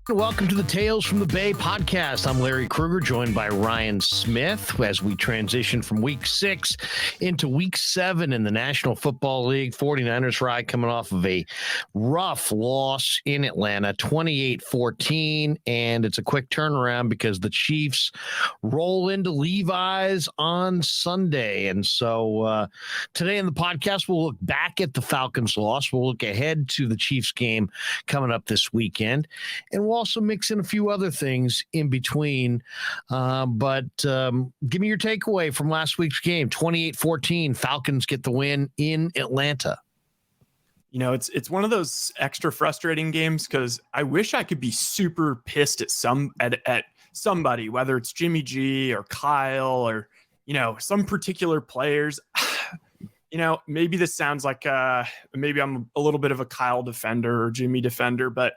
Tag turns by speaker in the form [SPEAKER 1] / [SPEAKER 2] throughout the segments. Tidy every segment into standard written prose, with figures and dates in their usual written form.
[SPEAKER 1] Welcome to the Tales from the Bay podcast. I'm Larry Krueger, joined by Ryan Smith as we transition from week 6 into week 7 in the National Football League. 49ers ride coming off of a rough loss in Atlanta, 28-14, and it's a quick turnaround because the Chiefs roll into Levi's on Sunday. And so today in the podcast, we'll look back at the Falcons' loss. We'll look ahead to the Chiefs game coming up this weekend, and we'll also mix in a few other things in between. But give me your takeaway from last week's game. 28-14, Falcons get the win in Atlanta.
[SPEAKER 2] You know, it's one of those extra frustrating games because I wish I could be super pissed at somebody, whether it's Jimmy G or Kyle or, you know, some particular players. You know, maybe this sounds like maybe I'm a little bit of a Kyle defender or Jimmy defender, but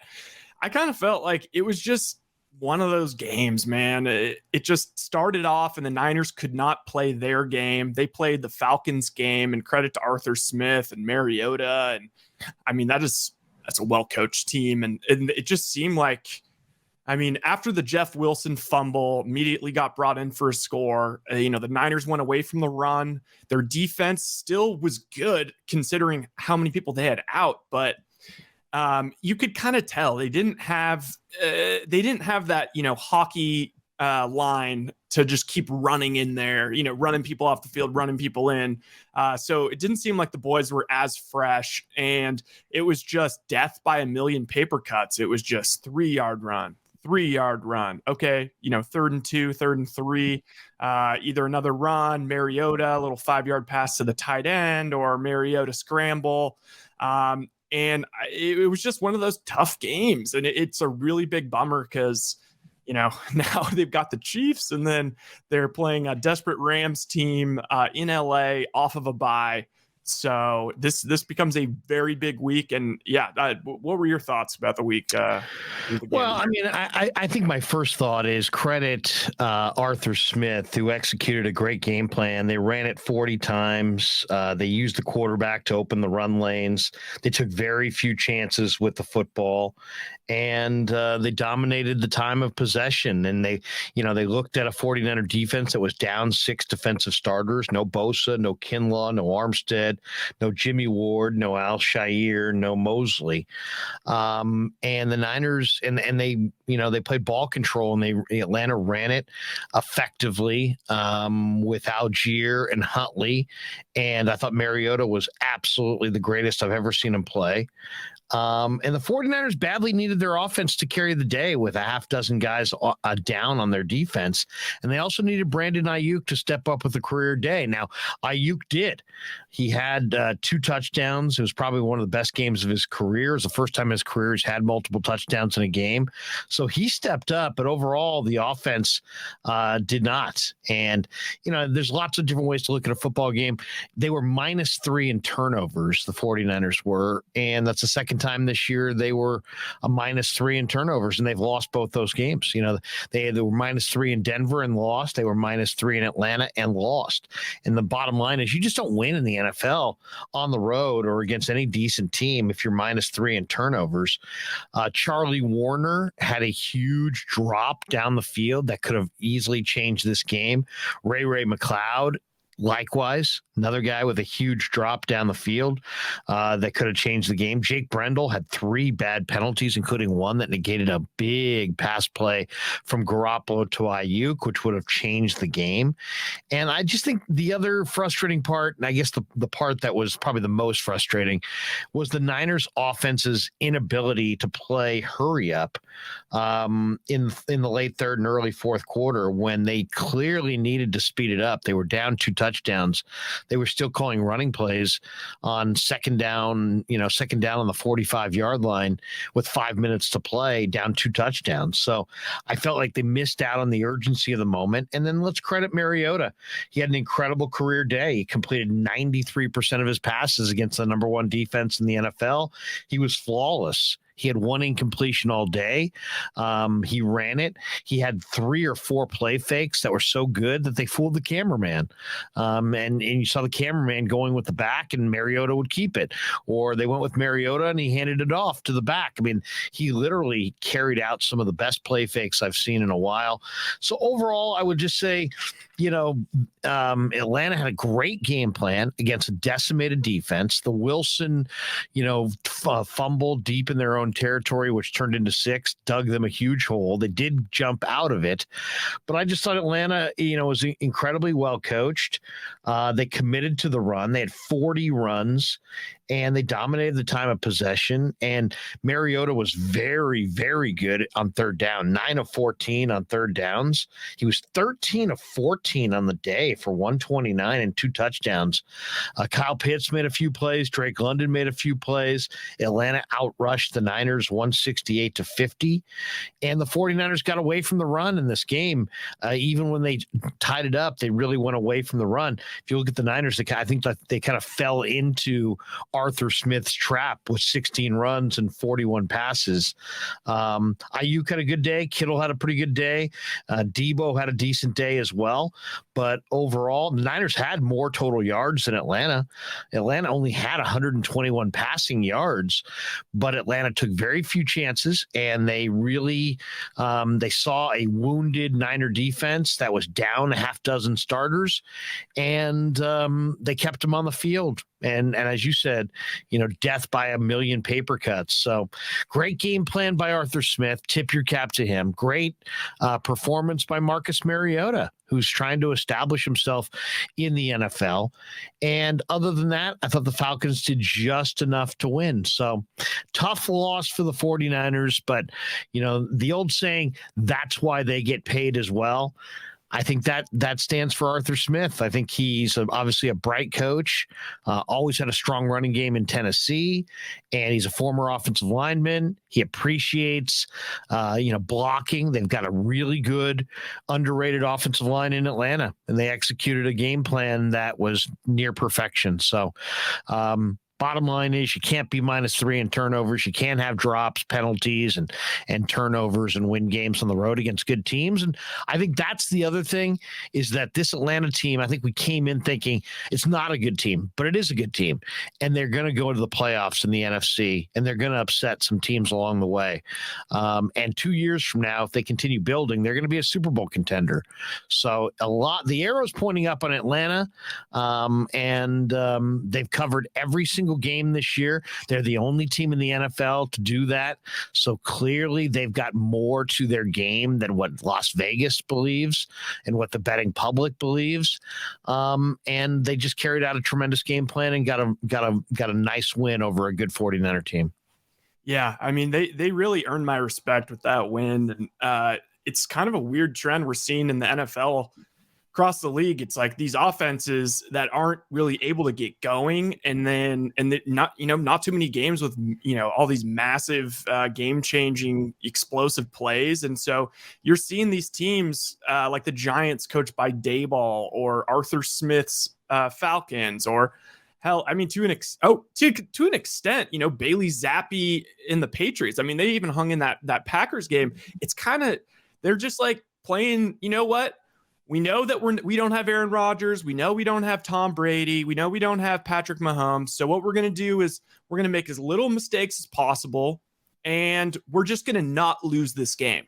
[SPEAKER 2] I kind of felt like it was just one of those games, man. It just started off and the Niners could not play their game. They played the Falcons game, and credit to Arthur Smith and Mariota. And I mean, that's a well-coached team. And it just seemed like, I mean, after the Jeff Wilson fumble immediately got brought in for a score, you know, the Niners went away from the run. Their defense still was good considering how many people they had out, but you could kind of tell they didn't have that, you know, hockey line to just keep running in there, you know, running people off the field, running people in. So it didn't seem like the boys were as fresh, and it was just death by a million paper cuts. It was just 3-yard run. Okay. You know, 3rd and 2, 3rd and 3, either another run, Mariota, a little 5-yard pass to the tight end, or Mariota scramble. And it was just one of those tough games. And it's a really big bummer because, you know, now they've got the Chiefs and then they're playing a desperate Rams team in LA off of a bye. So this becomes a very big week. And yeah, what were your thoughts about the week?
[SPEAKER 1] Well, I mean, I think my first thought is credit Arthur Smith, who executed a great game plan. They ran it 40 times. They used the quarterback to open the run lanes. They took very few chances with the football, and they dominated the time of possession. And they looked at a 49er defense that was down 6 defensive starters: no Bosa, no Kinlaw, no Armstead, no Jimmy Ward, no Al-Shaair, no Mosley. And the Niners, and they played ball control, and Atlanta ran it effectively with Algier and Huntley. And I thought Mariota was absolutely the greatest I've ever seen him play. And the 49ers badly needed their offense to carry the day with a half dozen guys down on their defense. And they also needed Brandon Ayuk to step up with a career day. Now, Ayuk did. He had 2 touchdowns. It was probably one of the best games of his career. It was the first time in his career he's had multiple touchdowns in a game. So he stepped up, but overall the offense did not. And, you know, there's lots of different ways to look at a football game. They were -3 in turnovers, the 49ers were, and that's the second time this year they were a -3 in turnovers, and they've lost both those games. You know, they were -3 in Denver and lost. They were -3 in Atlanta and lost. And the bottom line is you just don't win in the NFL on the road or against any decent team if you're -3 in turnovers. Charlie Warner had a huge drop down the field that could have easily changed this game. Ray McLeod, likewise, another guy with a huge drop down the field that could have changed the game. Jake Brendel had 3 bad penalties, including one that negated a big pass play from Garoppolo to Ayuk, which would have changed the game. And I just think the other frustrating part, and I guess the part that was probably the most frustrating, was the Niners' offense's inability to play hurry up in the late 3rd and early 4th quarter when they clearly needed to speed it up. They were down 2 touchdowns. They were still calling running plays on second down on the 45-yard line with 5 minutes to play, down 2 touchdowns. So I felt like they missed out on the urgency of the moment. And then let's credit Mariota. He had an incredible career day. He completed 93% of his passes against the number 1 defense in the NFL. He was flawless. He had one incompletion all day. He ran it. He had 3 or 4 play fakes that were so good that they fooled the cameraman. And you saw the cameraman going with the back, and Mariota would keep it. Or they went with Mariota, and he handed it off to the back. I mean, he literally carried out some of the best play fakes I've seen in a while. So overall, I would just say, Atlanta had a great game plan against a decimated defense. The Wilson, fumble deep in their own territory, which turned into 6, dug them a huge hole. They did jump out of it, but I just thought Atlanta, was incredibly well coached. They committed to the run. They had 40 runs, and they dominated the time of possession. And Mariota was very, very good on third down, 9 of 14 on third downs. He was 13 of 14 on the day for 129 and 2 touchdowns. Kyle Pitts made a few plays. Drake London made a few plays. Atlanta outrushed the Niners 168-50. And the 49ers got away from the run in this game. Even when they tied it up, they really went away from the run. If you look at the Niners, I think that they kind of fell into Arthur Smith's trap with 16 runs and 41 passes. Ayuk had a good day. Kittle had a pretty good day. Debo had a decent day as well. But overall, the Niners had more total yards than Atlanta. Atlanta only had 121 passing yards, but Atlanta took very few chances, and they really they saw a wounded Niner defense that was down a half dozen starters, and they kept them on the field. And as you said, death by a million paper cuts. So great game plan by Arthur Smith. Tip your cap to him. Great performance by Marcus Mariota, who's trying to establish himself in the NFL. And other than that, I thought the Falcons did just enough to win. So tough loss for the 49ers, but the old saying, that's why they get paid as well. I think that stands for Arthur Smith. I think he's obviously a bright coach, always had a strong running game in Tennessee, and he's a former offensive lineman. He appreciates, blocking. They've got a really good, underrated offensive line in Atlanta, and they executed a game plan that was near perfection. So, bottom line is you can't be -3 in turnovers. You can't have drops, penalties, and turnovers and win games on the road against good teams. And I think that's the other thing, is that this Atlanta team, I think we came in thinking it's not a good team, but it is a good team. And they're going to go to the playoffs in the NFC, and they're going to upset some teams along the way. And 2 years from now, if they continue building, they're going to be a Super Bowl contender. So the arrow's pointing up on Atlanta, and they've covered every single game this year. They're the only team in the NFL to do that. So clearly they've got more to their game than what Las Vegas believes and what the betting public believes. And they just carried out a tremendous game plan and got a nice win over a good 49er team.
[SPEAKER 2] Yeah, I mean, they really earned my respect with that win. And it's kind of a weird trend we're seeing in the NFL across the league. It's like these offenses that aren't really able to get going, and not too many games with all these massive game-changing explosive plays. And so you're seeing these teams like the Giants coached by Dayball, or Arthur Smith's Falcons, or hell, I mean, to an extent, Bailey Zappi in the Patriots. I mean, they even hung in that Packers game. It's kind of, they're just like playing, what? We know that we don't have Aaron Rodgers. We know we don't have Tom Brady. We know we don't have Patrick Mahomes. So what we're going to do is we're going to make as little mistakes as possible, and we're just going to not lose this game.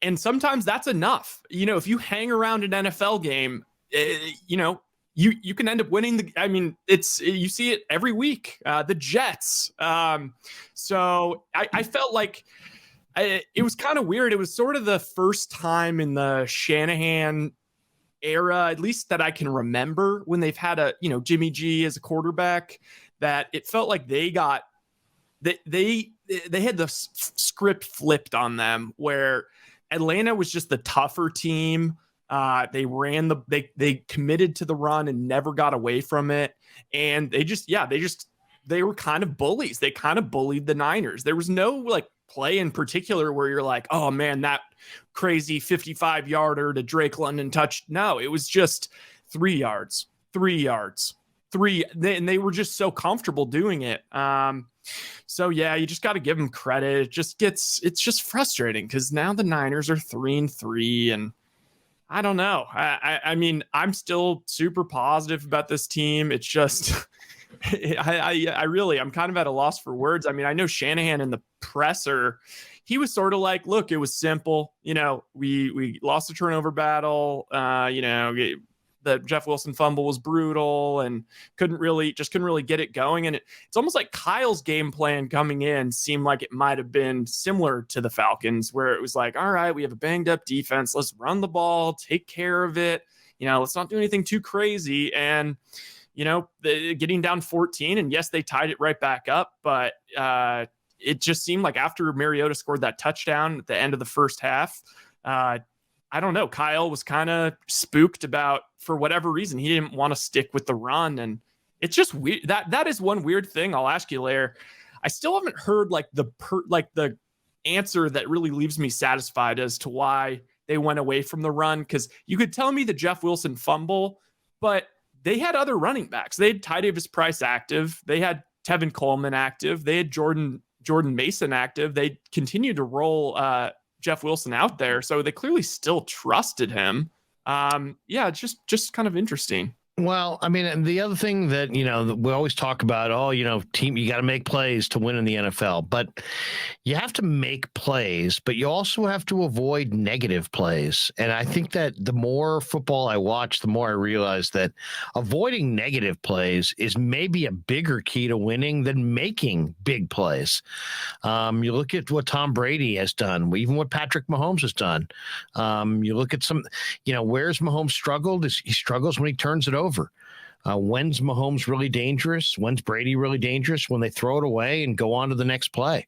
[SPEAKER 2] And sometimes that's enough. If you hang around an NFL game, you can end up winning you see it every week. The Jets. So I felt like it was kind of weird. It was sort of the first time in the Shanahan era, at least that I can remember, when they've had Jimmy G as a quarterback, that it felt like they had the script flipped on them, where Atlanta was just the tougher team. They committed to the run and never got away from it. And they were kind of bullies. They kind of bullied the Niners. There was no play in particular where you're like, oh man, that crazy 55-yarder to Drake London touch. No, it was just 3 yards, 3 yards, 3, and they were just so comfortable doing it. So yeah, you just got to give them credit. It's just frustrating because now the Niners are 3-3, and I don't know. I mean, I'm still super positive about this team. It's just, I'm kind of at a loss for words. I mean, I know Shanahan in the presser, he was sort of like, look, it was simple. We lost the turnover battle. The Jeff Wilson fumble was brutal and couldn't really get it going. And it's almost like Kyle's game plan coming in seemed like it might have been similar to the Falcons, where it was like, all right, we have a banged up defense. Let's run the ball, take care of it. Let's not do anything too crazy. And, getting down 14, and yes, they tied it right back up, but it just seemed like after Mariota scored that touchdown at the end of the first half, I don't know. Kyle was kind of spooked about, for whatever reason, he didn't want to stick with the run. And it's just weird. That is one weird thing. I'll ask you later. I still haven't heard the answer that really leaves me satisfied as to why they went away from the run. Cause you could tell me the Jeff Wilson fumble, but they had other running backs. They had Ty Davis Price active. They had Tevin Coleman active. They had Jordan Mason active. They continued to roll, Jeff Wilson out there, so they clearly still trusted him. It's just kind of interesting.
[SPEAKER 1] Well, I mean, and the other thing that, we always talk about, team, you got to make plays to win in the NFL, but you have to make plays, but you also have to avoid negative plays. And I think that the more football I watch, the more I realize that avoiding negative plays is maybe a bigger key to winning than making big plays. You look at what Tom Brady has done, even what Patrick Mahomes has done. You look at some, where's Mahomes struggled? He struggles when he turns it over. When's Mahomes really dangerous? When's Brady really dangerous? When they throw it away and go on to the next play.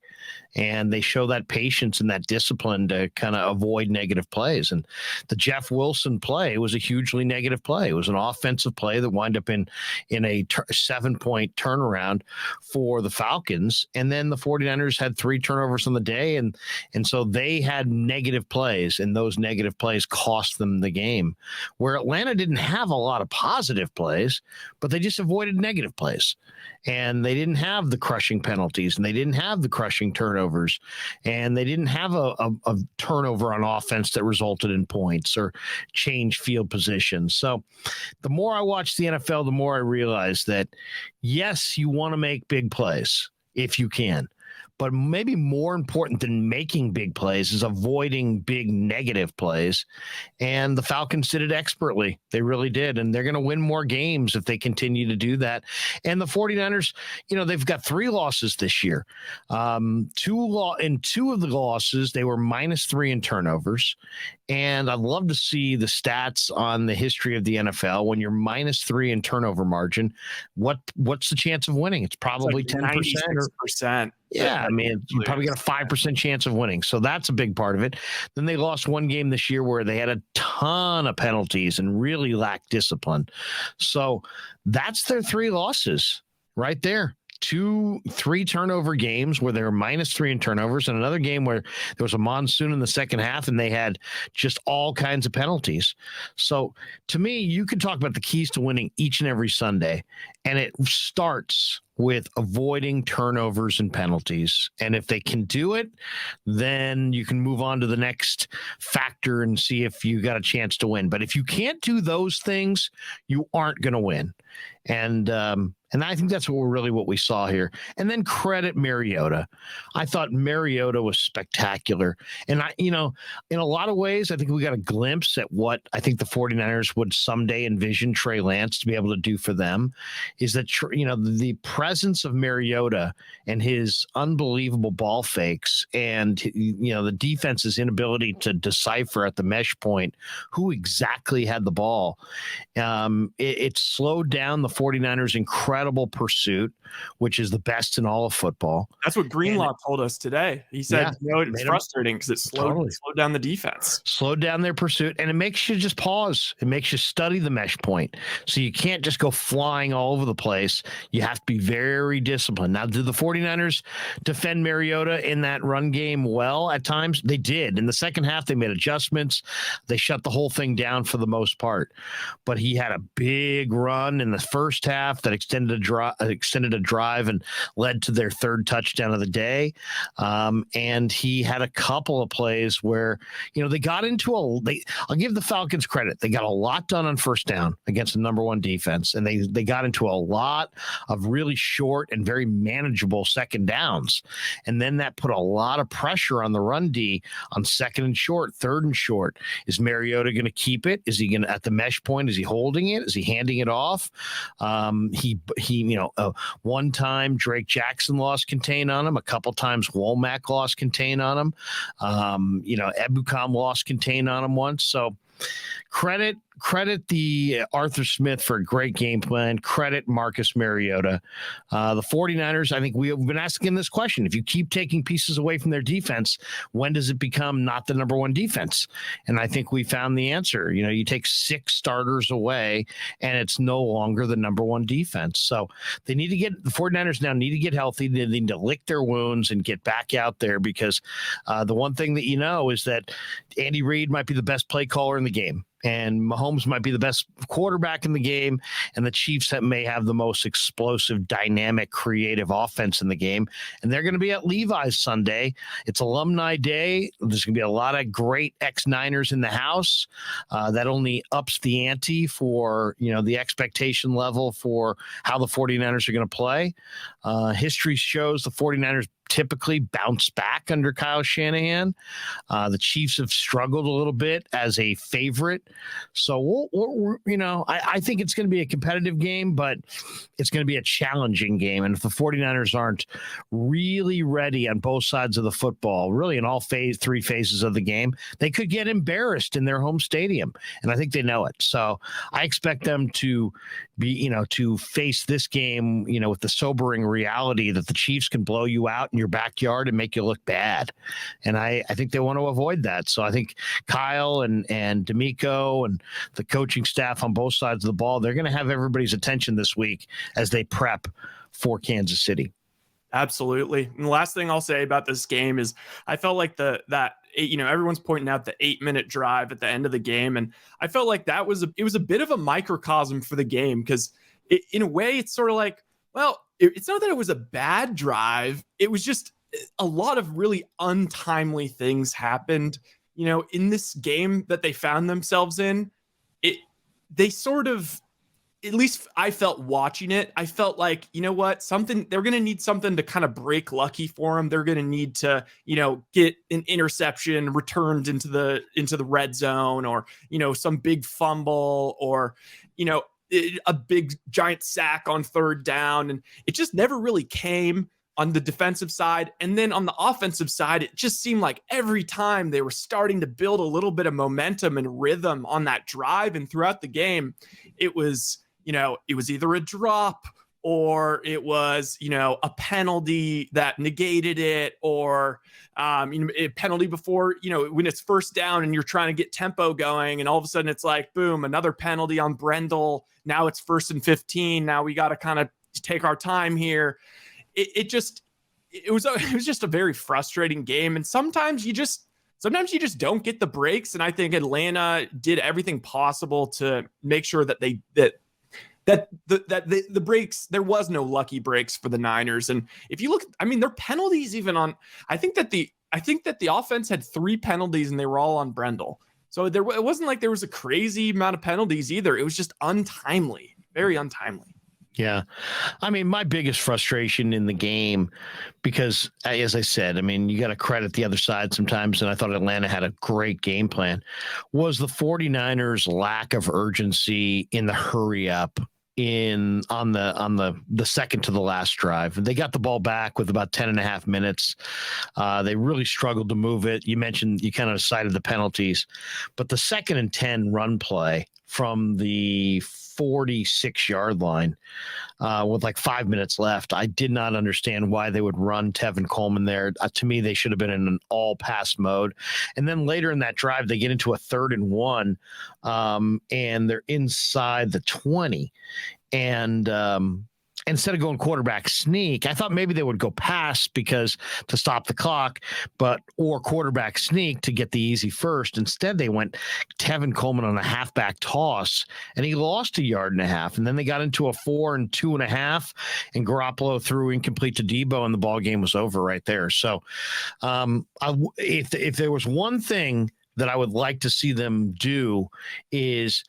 [SPEAKER 1] And they show that patience and that discipline to kind of avoid negative plays. And the Jeff Wilson play was a hugely negative play. It was an offensive play that wound up in a 7-point turnaround for the Falcons. And then the 49ers had 3 turnovers on the day. And so they had negative plays, and those negative plays cost them the game. Where Atlanta didn't have a lot of positive plays, but they just avoided negative plays. And they didn't have the crushing penalties, and they didn't have the crushing turnovers, and they didn't have a turnover on offense that resulted in points or changed field positions. So the more I watch the NFL, the more I realize that, yes, you want to make big plays if you can. But maybe more important than making big plays is avoiding big negative plays. And the Falcons did it expertly. They really did. And they're going to win more games if they continue to do that. And the 49ers, they've got 3 losses this year. In 2 of the losses, they were -3 in turnovers. And I'd love to see the stats on the history of the NFL. When you're -3 in turnover margin, what's the chance of winning? It's probably 10%.
[SPEAKER 2] 96%.
[SPEAKER 1] Yeah, I mean, you probably got a 5% chance of winning. So that's a big part of it. Then they lost one game this year where they had a ton of penalties and really lacked discipline. So that's their 3 losses right there. 3 turnover games where they were -3 in turnovers, and another game where there was a monsoon in the second half and they had just all kinds of penalties. So to me, you could talk about the keys to winning each and every Sunday, and it starts with avoiding turnovers and penalties. And if they can do it, then you can move on to the next factor and see if you got a chance to win. But if you can't do those things, you aren't going to win. And I think that's what we saw here. And then credit Mariota. I thought Mariota was spectacular. And in a lot of ways, I think we got a glimpse at what I think the 49ers would someday envision Trey Lance to be able to do for them, is that, the presence of Mariota and his unbelievable ball fakes and, the defense's inability to decipher at the mesh point who exactly had the ball. It slowed down the 49ers' incredible pursuit, which is the best in all of football.
[SPEAKER 2] That's what Greenlaw told us today. He said, it's frustrating because it slowed down the defense.
[SPEAKER 1] Slowed down their pursuit, and it makes you just pause. It makes you study the mesh point. So you can't just go flying all over the place. You have to be very disciplined. Now, did the 49ers defend Mariota in that run game well at times? They did. In the second half, they made adjustments. They shut the whole thing down for the most part. But he had a big run in the first half that extended a drive and led to their third touchdown of the day. And he had a couple of plays where, they got into I'll give the Falcons credit. They got a lot done on first down against the number one defense. And they got into a lot of really short and very manageable second downs. And then that put a lot of pressure on the run D on second and short, third and short. Is Mariota going to keep it? Is he going to, at the mesh point, is he holding it? Is he handing it off? One time Drake Jackson lost contain on him. A couple times Womack lost contain on him. Ebukam lost contain on him once. So credit the Arthur Smith for a great game plan. Credit Marcus Mariota. The 49ers, I think we have been asking this question. If you keep taking pieces away from their defense, when does it become not the number one defense? And I think we found the answer. You take 6 starters away and it's no longer the number one defense. So the 49ers now need to get healthy. They need to lick their wounds and get back out there, because the one thing that is that Andy Reid might be the best play caller in the game, and Mahomes might be the best quarterback in the game, and the Chiefs may have the most explosive, dynamic, creative offense in the game. And they're going to be at Levi's Sunday. It's Alumni Day. There's going to be a lot of great ex-Niners in the house. That only ups the ante for, the expectation level for how the 49ers are going to play. History shows the 49ers typically bounce back under Kyle Shanahan. The Chiefs have struggled a little bit as a favorite. So, I think it's going to be a competitive game, but it's going to be a challenging game. And if the 49ers aren't really ready on both sides of the football, really in all three phases of the game, they could get embarrassed in their home stadium. And I think they know it. So I expect them to be, to face this game, with the sobering reality that the Chiefs can blow you out in your backyard and make you look bad. And I think they want to avoid that. So I think Kyle and D'Amico and the coaching staff on both sides of the ball, they're going to have everybody's attention this week as they prep for Kansas City.
[SPEAKER 2] Absolutely. And the last thing I'll say about this game is I felt like everyone's pointing out the 8-minute drive at the end of the game. And I felt like it was a bit of a microcosm for the game, because in a way it's sort of like, well, it's not that it was a bad drive. It was just a lot of really untimely things happened, in this game that they found themselves in. They sort of, at least I felt watching it, I felt like, they're going to need something to kind of break lucky for them. They're going to need to, get an interception returned into the red zone, or, some big fumble, or, a big giant sack on third down. And it just never really came on the defensive side. And then on the offensive side, it just seemed like every time they were starting to build a little bit of momentum and rhythm on that drive and throughout the game, it was either a drop, or it was, a penalty that negated it, or a penalty before, when it's first down and you're trying to get tempo going, and all of a sudden it's like, boom, another penalty on Brendel. Now it's 1st and 15. Now we got to kind of take our time here. It was just a very frustrating game. And sometimes you just don't get the breaks. And I think Atlanta did everything possible to make sure that the breaks, there was no lucky breaks for the Niners. And if you look, their penalties even on, I think that the offense had 3 penalties and they were all on Brendel. So it wasn't like there was a crazy amount of penalties either. It was just untimely, very untimely.
[SPEAKER 1] Yeah. My biggest frustration in the game, because as I said, you got to credit the other side sometimes. And I thought Atlanta had a great game plan, was the 49ers' lack of urgency in the hurry up on the second to the last drive. They got the ball back with about 10.5 minutes. They really struggled to move it. You kind of cited the penalties, but the 2nd and 10 run play from the 46-yard line with like 5 minutes left, I did not understand why they would run Tevin Coleman there. To me, they should have been in an all-pass mode. And then later in that drive, they get into a 3rd and 1, and they're inside the 20. And instead of going quarterback sneak, I thought maybe they would go pass because to stop the clock, or quarterback sneak to get the easy first. Instead, they went Tevin Coleman on a halfback toss, and he lost 1.5 yards. And then they got into a 4 and 2.5, and Garoppolo threw incomplete to Debo, and the ball game was over right there. So, if there was one thing that I would like to see them do is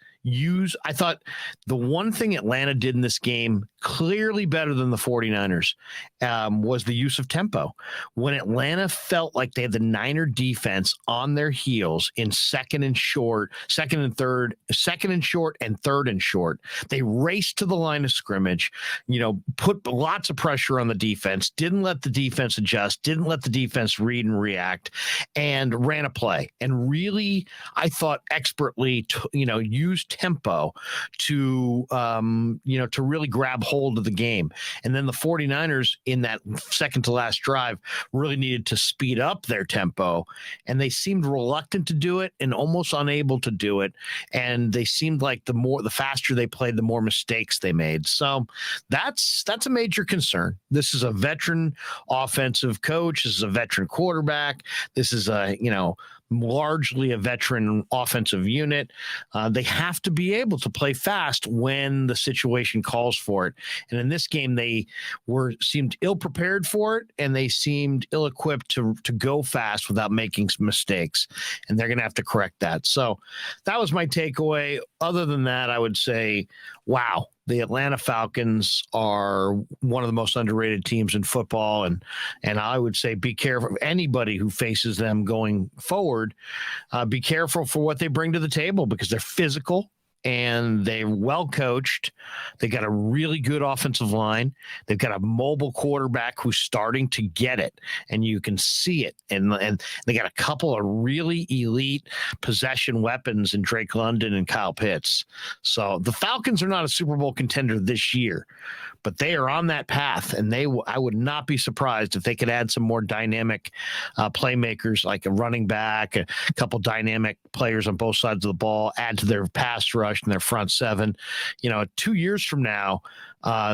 [SPEAKER 1] I thought the one thing Atlanta did in this game clearly better than the 49ers was the use of tempo. When Atlanta felt like they had the Niner defense on their heels in second and short, and third and short, they raced to the line of scrimmage, put lots of pressure on the defense, didn't let the defense adjust, didn't let the defense read and react, and ran a play. And really, I thought expertly, used tempo to really grab hold of the game. And then the 49ers in that second to last drive really needed to speed up their tempo, and they seemed reluctant to do it and almost unable to do it. And they seemed like the faster they played, the more mistakes they made. So that's a major concern. This is a veteran offensive coach. This is a veteran quarterback. This is largely a veteran offensive unit. They have to be able to play fast when the situation calls for it. And in this game, they seemed ill-prepared for it, and they seemed ill-equipped to go fast without making some mistakes. And they're going to have to correct that. So that was my takeaway. Other than that, I would say, wow, the Atlanta Falcons are one of the most underrated teams in football. And I would say be careful. Anybody who faces them going forward, be careful for what they bring to the table, because they're physical and they're well coached. They got a really good offensive line. They've got a mobile quarterback who's starting to get it, and you can see it. And they got a couple of really elite possession weapons in Drake London and Kyle Pitts. So the Falcons are not a Super Bowl contender this year, but they are on that path, and I would not be surprised if they could add some more dynamic playmakers, like a running back, a couple dynamic players on both sides of the ball, add to their pass rush and their front seven. 2 years from now,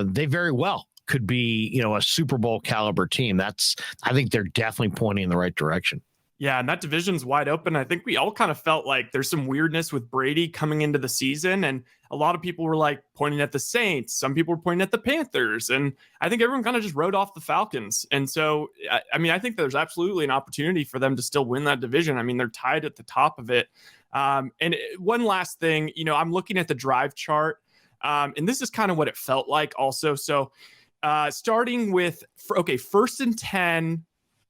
[SPEAKER 1] they very well could be, a Super Bowl caliber team. I think they're definitely pointing in the right direction.
[SPEAKER 2] Yeah, and that division's wide open. I think we all kind of felt like there's some weirdness with Brady coming into the season, and a lot of people were like pointing at the Saints. Some people were pointing at the Panthers, and I think everyone kind of just wrote off the Falcons. And so, I think there's absolutely an opportunity for them to still win that division. I mean, they're tied at the top of it. One last thing, I'm looking at the drive chart, and this is kind of what it felt like also. So starting with, first and 10,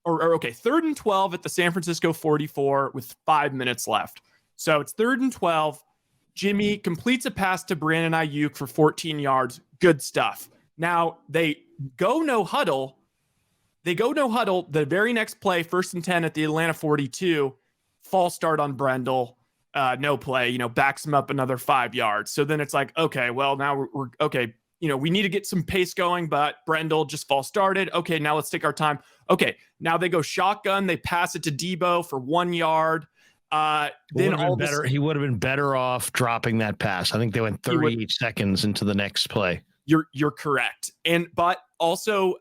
[SPEAKER 2] third and 12 at the San Francisco 44 with 5 minutes left. So it's third and 12. Jimmy completes a pass to Brandon Ayuk for 14 yards. Good stuff. Now they go no huddle. The very next play, first and 10 at the Atlanta 42, false start on Brendel. No play, backs him up another 5 yards. So then it's like, okay, well, now we're okay. We need to get some pace going, but Brendel just false started. Okay, now let's take our time. Okay, now they go shotgun. They pass it to Debo for 1 yard. He would have been better off dropping that pass. I think they went 38 seconds into the next play. You're correct. But also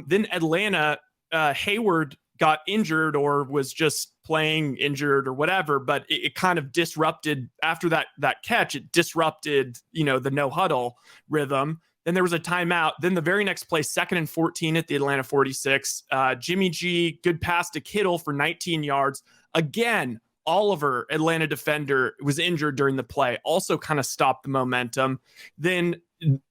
[SPEAKER 2] then Atlanta, Hayward got injured or was just playing injured or whatever, but it kind of disrupted after that catch. It disrupted, the no huddle rhythm. Then there was a timeout. Then the very next play, 2nd and 14 at the Atlanta 46. Jimmy G, good pass to Kittle for 19 yards. Again, Oliver, Atlanta defender, was injured during the play. Also kind of stopped the momentum. Then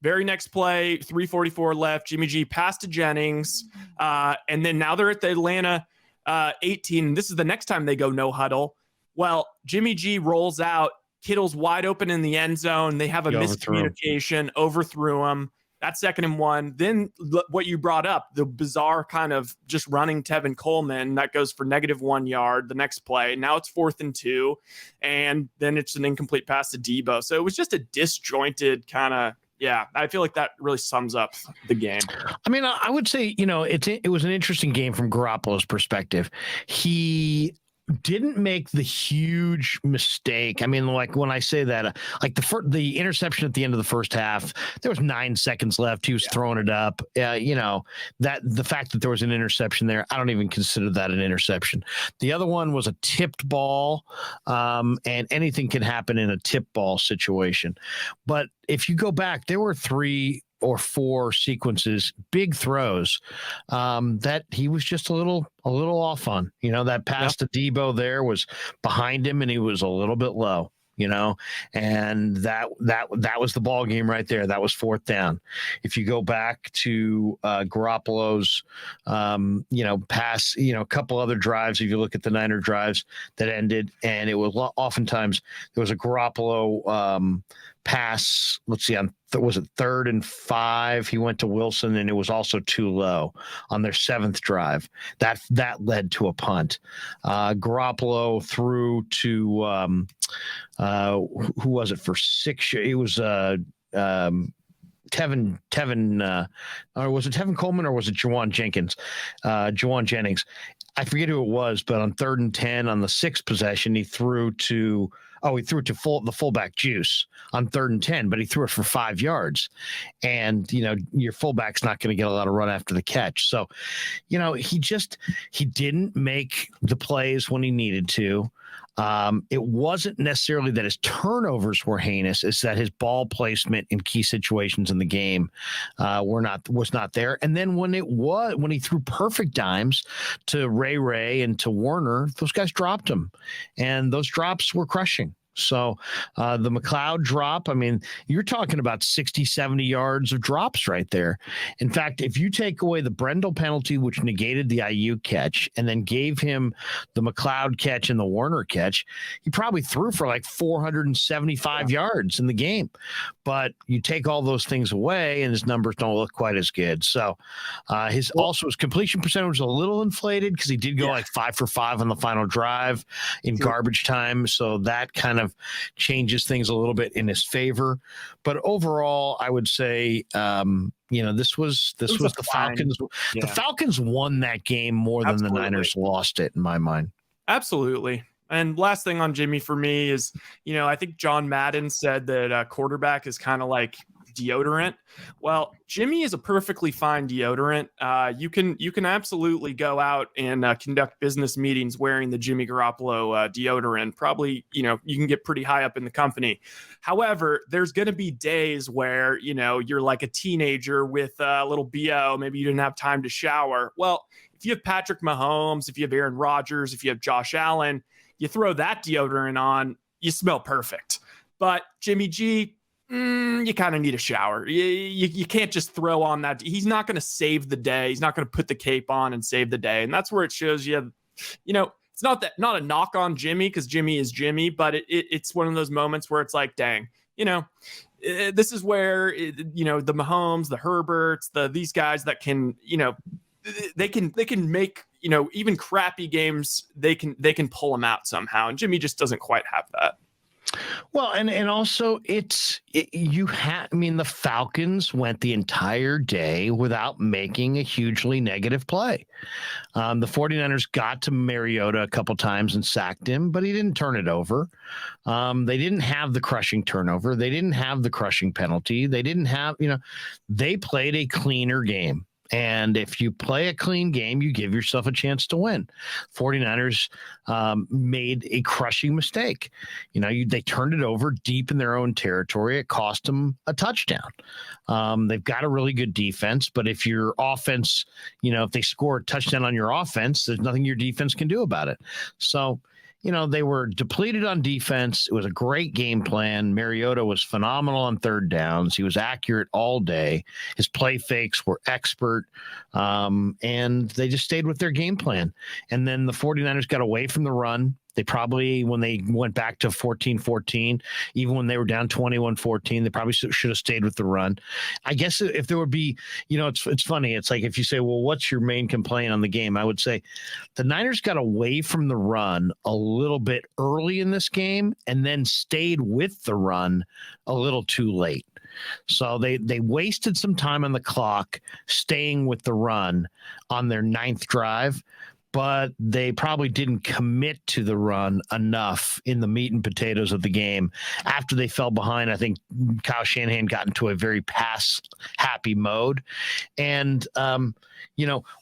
[SPEAKER 2] very next play, 3:44 left. Jimmy G passed to Jennings. And then now they're at the Atlanta 18. This is the next time they go no huddle. Well, Jimmy G rolls out. Kittle's wide open in the end zone. They have a miscommunication, overthrew him. That's 2nd and 1. Then what you brought up, the bizarre kind of just running Tevin Coleman, that goes for -1 yard the next play. Now it's 4th and 2, and then it's an incomplete pass to Debo. So it was just a disjointed kind of, I feel like that really sums up the game.
[SPEAKER 1] I mean, I would say, it was an interesting game from Garoppolo's perspective. He didn't make the huge mistake. I mean, like when I say that, like the interception at the end of the first half, there was 9 seconds left. He was throwing it up. That the fact that there was an interception there, I don't even consider that an interception. The other one was a tipped ball, and anything can happen in a tip ball situation. But if you go back, there were 3 or 4 sequences, big throws, that he was just a little off on. That pass to Debo there was behind him and he was a little bit low, and that was the ball game right there. That was 4th down. If you go back to Garoppolo's pass, a couple other drives, if you look at the Niner drives that ended, and it was oftentimes there was a Garoppolo pass, let's see, was it 3rd and 5? He went to Wilson, and it was also too low on their 7th drive. That led to a punt. Garoppolo threw to who was it for 6? It was Tevin, or was it Tevin Coleman, or was it Juwan Jennings? I forget who it was, but on 3rd and 10 on the 6th possession, he threw to the fullback Juice on 3rd and 10, but he threw it for 5 yards. And, your fullback's not going to get a lot of run after the catch. So, he didn't make the plays when he needed to. It wasn't necessarily that his turnovers were heinous; it's that his ball placement in key situations in the game was not there. And then when he threw perfect dimes to Ray and to Warner, those guys dropped him, and those drops were crushing. So the McLeod drop, I mean, you're talking about 60, 70 yards of drops right there. In fact, if you take away the Brendel penalty, which negated the IU catch, and then gave him the McLeod catch and the Warner catch, he probably threw for like 475 yards in the game. But you take all those things away, and his numbers don't look quite as good. So his completion percentage was a little inflated because he did go like 5 for 5 on the final drive in garbage time. So that kind of changes things a little bit in his favor. But overall, I would say, this was the Falcons. Yeah. The Falcons won that game more than the Niners lost it, in my mind.
[SPEAKER 2] Absolutely. And last thing on Jimmy for me is, I think John Madden said that quarterback is kind of like deodorant. Well, Jimmy is a perfectly fine deodorant. You can absolutely go out and conduct business meetings wearing the Jimmy Garoppolo deodorant. Probably, you can get pretty high up in the company. However, there's going to be days where, you're like a teenager with a little BO. Maybe you didn't have time to shower. Well, if you have Patrick Mahomes, if you have Aaron Rodgers, if you have Josh Allen, you throw that deodorant on, you smell perfect. But Jimmy G, you kind of need a shower. You can't just throw on that. He's not going to save the day. He's not going to put the cape on and save the day. And that's where it shows you, it's not a knock on Jimmy, because Jimmy is Jimmy, but it's one of those moments where it's like, dang, this is where, the Mahomes, the Herberts, these guys that can, they can make, even crappy games, they can pull them out somehow. And Jimmy just doesn't quite have that.
[SPEAKER 1] Well, and also the Falcons went the entire day without making a hugely negative play. The 49ers got to Mariota a couple times and sacked him, but he didn't turn it over. They didn't have the crushing turnover. They didn't have the crushing penalty. They didn't have, they played a cleaner game. And if you play a clean game, you give yourself a chance to win. 49ers made a crushing mistake. They turned it over deep in their own territory. It cost them a touchdown. They've got a really good defense, but if your offense, if they score a touchdown on your offense, there's nothing your defense can do about it. So, they were depleted on defense. It was a great game plan. Mariota was phenomenal on 3rd downs. He was accurate all day. His play fakes were expert, and they just stayed with their game plan. And then the 49ers got away from the run. They probably, when they went back to 14-14, even when they were down 21-14, they probably should have stayed with the run. I guess if there would be, it's funny. It's like if you say, well, what's your main complaint on the game? I would say the Niners got away from the run a little bit early in this game and then stayed with the run a little too late. So they wasted some time on the clock staying with the run on their 9th drive. but they probably didn't commit to the run enough in the meat and potatoes of the game. After they fell behind, I think Kyle Shanahan got into a very pass happy mode. And,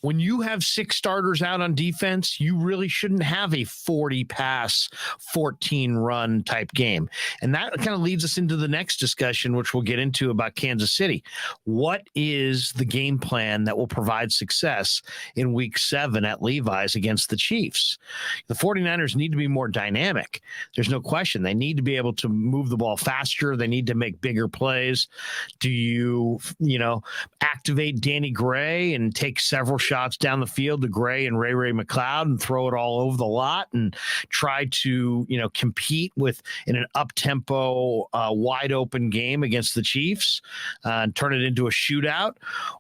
[SPEAKER 1] when you have 6 starters out on defense, you really shouldn't have a 40 pass, 14 run type game. And that kind of leads us into the next discussion, which we'll get into about Kansas City. What is the game plan that will provide success in week 7 at Levi's against the Chiefs? The 49ers need to be more dynamic. There's no question. They need to be able to move the ball faster. They need to make bigger plays. Do you activate Danny Gray and take several shots down the field to Gray and Ray McLeod and throw it all over the lot and try to, compete in an up-tempo, wide open game against the Chiefs and turn it into a shootout?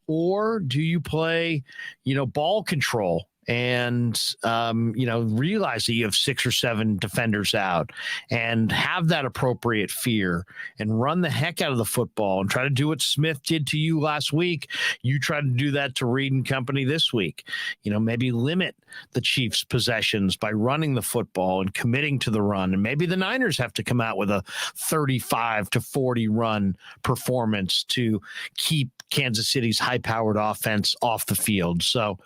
[SPEAKER 1] Or do you play, ball control and, realize that you have 6 or 7 defenders out and have that appropriate fear and run the heck out of the football and try to do what Smith did to you last week? You try to do that to Reed and company this week. Maybe limit the Chiefs' possessions by running the football and committing to the run. And maybe the Niners have to come out with a 35-40 run performance to keep Kansas City's high-powered offense off the field. So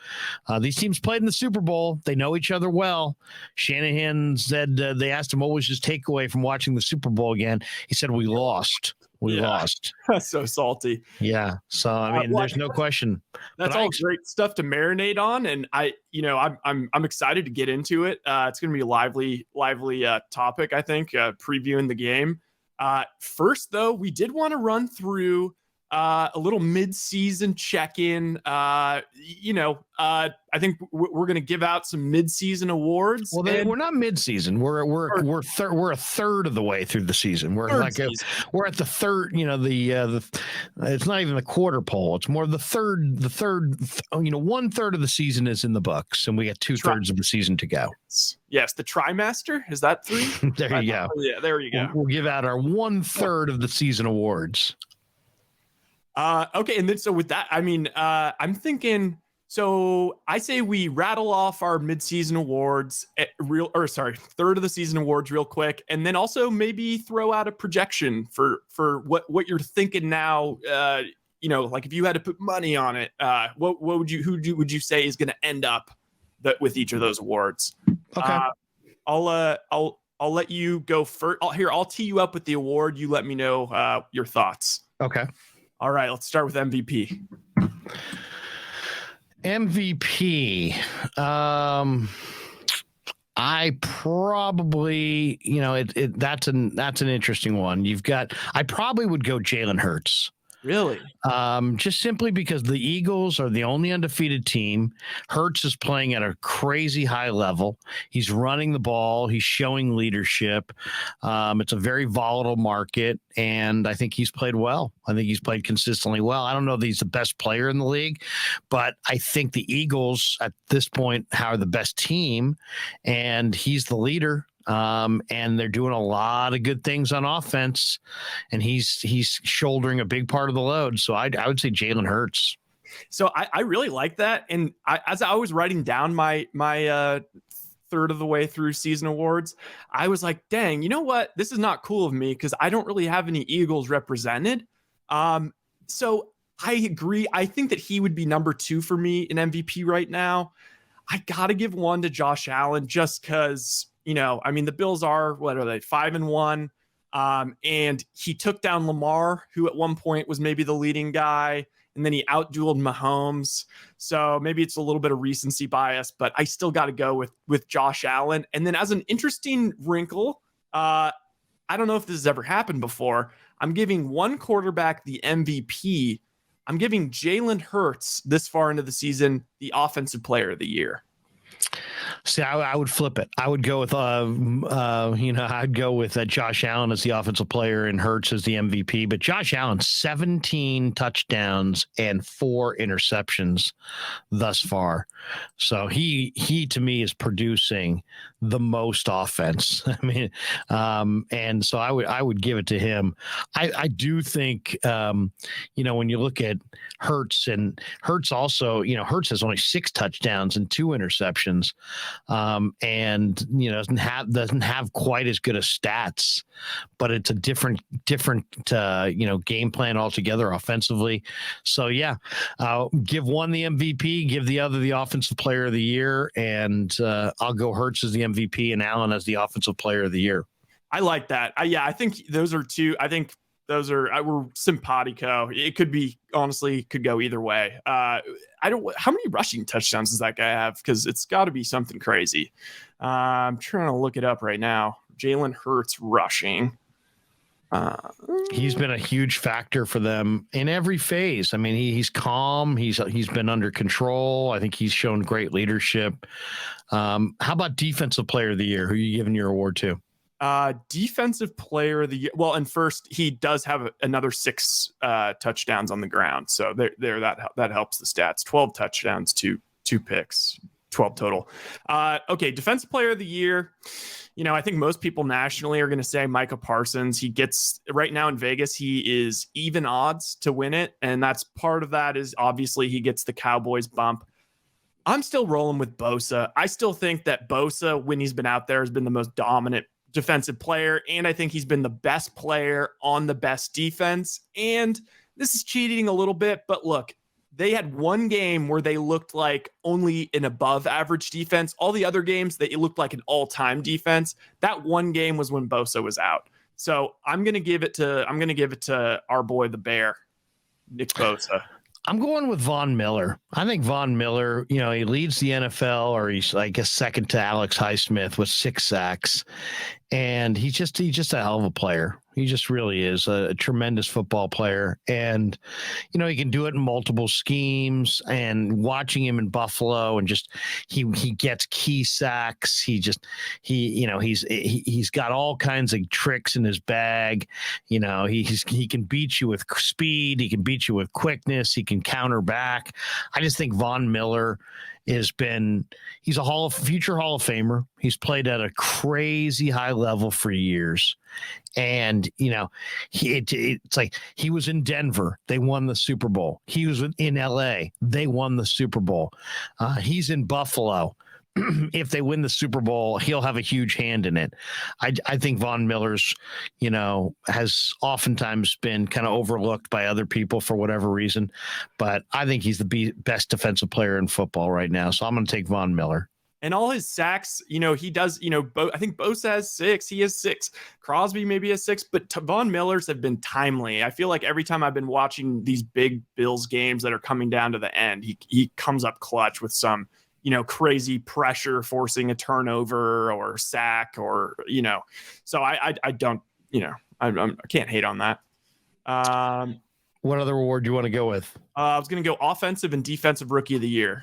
[SPEAKER 1] these teams played in the Super Bowl. They know each other well. Shanahan said they asked him what was his takeaway from watching the Super Bowl again. He said, we lost. We lost.
[SPEAKER 2] So salty.
[SPEAKER 1] Yeah. So, there's no question.
[SPEAKER 2] That's all great stuff to marinate on. And I'm excited to get into it. It's going to be a lively topic, I think, previewing the game. First, though, we did want to run through a little mid-season check-in. I think we're going to give out some mid-season awards.
[SPEAKER 1] Well, we're not mid-season. We're a third of the way through the season. We're at the third. It's not even the quarter pole. It's more the third. The third. 1/3 of the season is in the books, and we got 2/3 of the season to go.
[SPEAKER 2] Yes, the trimester. Is that 3?
[SPEAKER 1] There you go.
[SPEAKER 2] Yeah, there you go.
[SPEAKER 1] We'll give out our 1/3 of the season awards.
[SPEAKER 2] Okay, and then so with that, I'm thinking. So I say we rattle off our mid-season awards, third of the season awards real quick, and then also maybe throw out a projection for what you're thinking now. Like if you had to put money on it, what would you say is going to end up with each of those awards?
[SPEAKER 1] Okay,
[SPEAKER 2] I'll let you go first. I'll tee you up with the award. You let me know your thoughts.
[SPEAKER 1] Okay.
[SPEAKER 2] All right, let's start with MVP.
[SPEAKER 1] MVP. I probably, that's an interesting one. I probably would go Jalen Hurts.
[SPEAKER 2] Really?
[SPEAKER 1] Just simply because the Eagles are the only undefeated team. Hurts is playing at a crazy high level. He's running the ball. He's showing leadership. It's a very volatile market, and I think he's played well. I think he's played consistently well. I don't know that he's the best player in the league, but I think the Eagles at this point are the best team, and he's the leader. And they're doing a lot of good things on offense, and he's shouldering a big part of the load. So I would say Jalen Hurts.
[SPEAKER 2] So I really like that. And as I was writing down my third of the way through season awards, I was like, dang, you know what? This is not cool of me because I don't really have any Eagles represented. So I agree. I think that he would be number 2 for me in MVP right now. I got to give one to Josh Allen just because, the Bills are, what are they, 5-1? And he took down Lamar, who at one point was maybe the leading guy, and then he outdueled Mahomes. So maybe it's a little bit of recency bias, but I still got to go with Josh Allen. And then as an interesting wrinkle, I don't know if this has ever happened before. I'm giving one quarterback the MVP. I'm giving Jalen Hurts this far into the season the offensive player of the year.
[SPEAKER 1] See, I would flip it. I would go with, I'd go with Josh Allen as the offensive player and Hurts as the MVP. But Josh Allen, 17 touchdowns and 4 interceptions thus far. So he to me is producing the most offense. And so I would give it to him. I do think, when you look at Hurts, and Hurts also, Hurts has only 6 touchdowns and 2 interceptions. interceptions, and doesn't have quite as good a stats, but it's a different game plan altogether offensively. So yeah, give one the MVP, give the other the offensive player of the year, and I'll go Hurts as the MVP and Allen as the offensive player of the year.
[SPEAKER 2] I like that. I think those are two. I think those were simpatico. It could be, honestly, could go either way. How many rushing touchdowns does that guy have? Because it's got to be something crazy. I'm trying to look it up right now. Jalen Hurts rushing.
[SPEAKER 1] He's been a huge factor for them in every phase. I mean, he's calm. He's been under control. I think he's shown great leadership. How about defensive player of the year? Who are you giving your award to?
[SPEAKER 2] Defensive player of the year. Well, and first, he does have another 6 touchdowns on the ground. So there that helps the stats. 12 touchdowns, 2 picks, 12 total. Okay, defensive player of the year. I think most people nationally are going to say Micah Parsons. He gets, right now in Vegas, he is even odds to win it. And that's part of that is obviously he gets the Cowboys bump. I'm still rolling with Bosa. I still think that Bosa, when he's been out there, has been the most dominant defensive player, and I think he's been the best player on the best defense. And this is cheating a little bit, but look, they had one game where they looked like only an above average defense. All the other games, they looked like an all-time defense. That one game was when Bosa was out. So I'm going to give it to our boy, the Bear, Nick Bosa.
[SPEAKER 1] I'm going with Von Miller. I think Von Miller, he leads the NFL, or he's, I guess, second to Alex Highsmith with 6 sacks. And he's just a hell of a player. He just really is a tremendous football player. And, he can do it in multiple schemes, and watching him in Buffalo, and just, he gets key sacks. He's got all kinds of tricks in his bag. He can beat you with speed. He can beat you with quickness. He can counter back. I just think Von Miller he's a future Hall of Famer. He's played at a crazy high level for years. And, it's like he was in Denver. They won the Super Bowl. He was in LA. They won the Super Bowl. He's in Buffalo. If they win the Super Bowl, he'll have a huge hand in it. I think Von Miller's, has oftentimes been kind of overlooked by other people for whatever reason, but I think he's the best defensive player in football right now. So I'm going to take Von Miller.
[SPEAKER 2] And all his sacks, he does, I think Bosa has 6. He has 6. Crosby maybe has 6, but Von Miller's have been timely. I feel like every time I've been watching these big Bills games that are coming down to the end, he comes up clutch with some, crazy pressure, forcing a turnover or sack, or, so I don't, I can't hate on that.
[SPEAKER 1] What other award do you want to go with?
[SPEAKER 2] I was going to go offensive and defensive rookie of the year.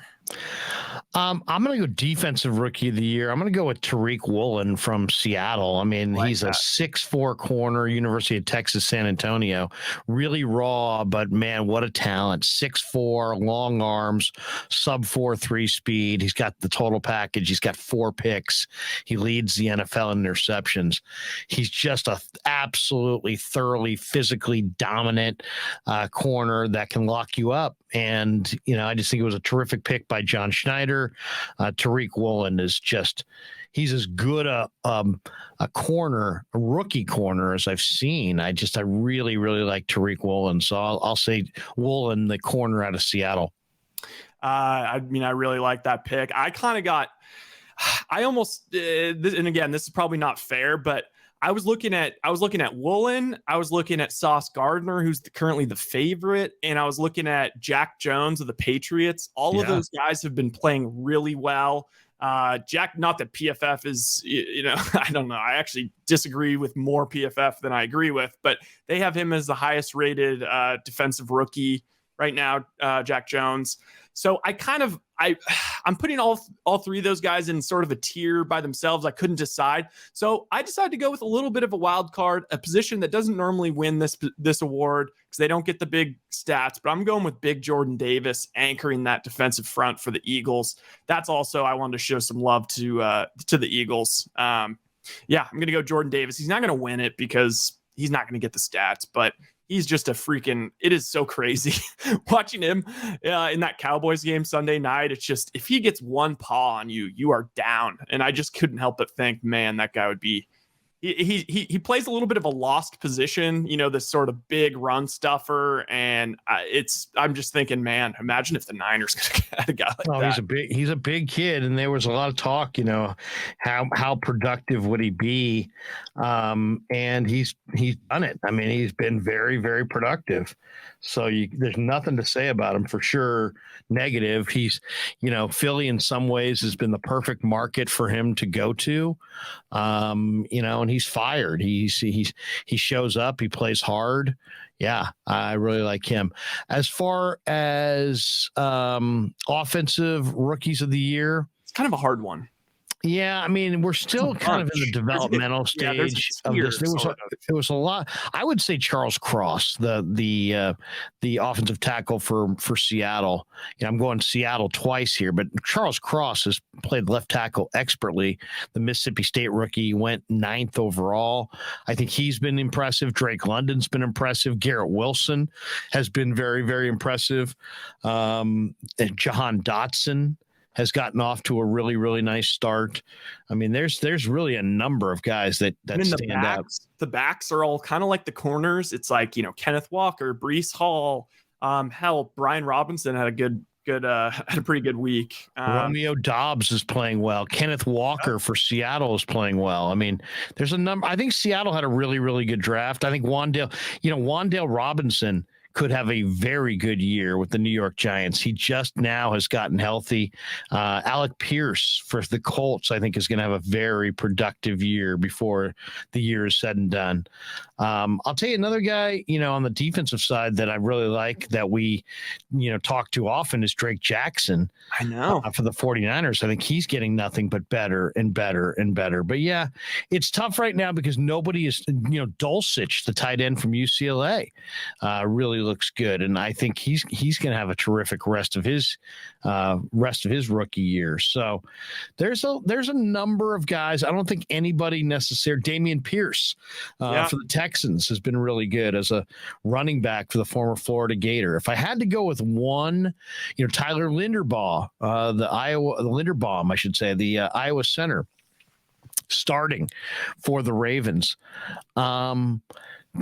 [SPEAKER 1] I'm going to go defensive rookie of the year. I'm going to go with Tariq Woolen from Seattle. I mean, he's a 6'4" corner, University of Texas, San Antonio. Really raw, but man, what a talent. 6'4", long arms, sub 4.3 speed. He's got the total package. He's got 4 picks. He leads the NFL in interceptions. He's just a absolutely thoroughly physically dominant corner that can lock you up. And, I just think it was a terrific pick by John Schneider. Tariq Woolen is he's as good a rookie corner as I've seen. I really, really like Tariq Woolen. So I'll say Woolen, the corner out of Seattle.
[SPEAKER 2] I really like that pick. And again, this is probably not fair, but I was looking at Woolen. I was looking at Sauce Gardner, who's currently the favorite, and I was looking at Jack Jones of the Patriots. All of those guys have been playing really well. Jack, not that PFF is, I don't know. I actually disagree with more PFF than I agree with, but they have him as the highest rated defensive rookie right now, Jack Jones. So I'm putting all 3 of those guys in sort of a tier by themselves. I couldn't decide. So I decided to go with a little bit of a wild card, a position that doesn't normally win this award because they don't get the big stats, but I'm going with Big Jordan Davis anchoring that defensive front for the Eagles. That's also, I wanted to show some love to the Eagles. I'm going to go Jordan Davis. He's not going to win it because he's not going to get the stats, but he's just a freaking, it is so crazy watching him in that Cowboys game Sunday night. It's just, if he gets one paw on you, you are down. And I just couldn't help but think, man, that guy would be, he plays a little bit of a lost position, this sort of big run stuffer. And I'm just thinking, man, imagine if the Niners could have had a guy like that.
[SPEAKER 1] He's a big kid. And there was a lot of talk, how productive would he be? And he's done it. I mean, he's been very, very productive. So there's nothing to say about him for sure. Negative. He's, Philly in some ways has been the perfect market for him to go to. And he's fired. He shows up, he plays hard. Yeah, I really like him. As far as offensive rookies of the year,
[SPEAKER 2] it's kind of a hard one.
[SPEAKER 1] Yeah, I mean, we're still kind of in the developmental stage of this. There was a lot. I would say Charles Cross, the offensive tackle for Seattle. I'm going Seattle twice here, but Charles Cross has played left tackle expertly. The Mississippi State rookie went 9th overall. I think he's been impressive. Drake London's been impressive. Garrett Wilson has been very, very impressive. And Jahan Dotson has gotten off to a really, really nice start. I mean, there's really a number of guys that stand out.
[SPEAKER 2] The backs are all kind of like the corners. It's like, Kenneth Walker, Breece Hall, hell, Brian Robinson had a pretty good week.
[SPEAKER 1] Romeo Dobbs is playing well. Kenneth Walker for Seattle is playing well. I mean, there's a number. I think Seattle had a really, really good draft. I think Wan'Dale Robinson could have a very good year with the New York Giants. He just now has gotten healthy. Alec Pierce for the Colts, I think, is going to have a very productive year before the year is said and done. I'll tell you another guy, on the defensive side that I really like that we, talk too often is Drake Jackson.
[SPEAKER 2] I know.
[SPEAKER 1] For the 49ers. I think he's getting nothing but better and better and better. But yeah, it's tough right now because nobody is, Dulcich, the tight end from UCLA, really looks good, and I think he's going to have a terrific rest of his rookie year. So there's a number of guys. I don't think anybody necessarily. Damian Pierce for the Texans has been really good as a running back for the former Florida Gator. If I had to go with one, Tyler Linderbaum, the Iowa center, starting for the Ravens.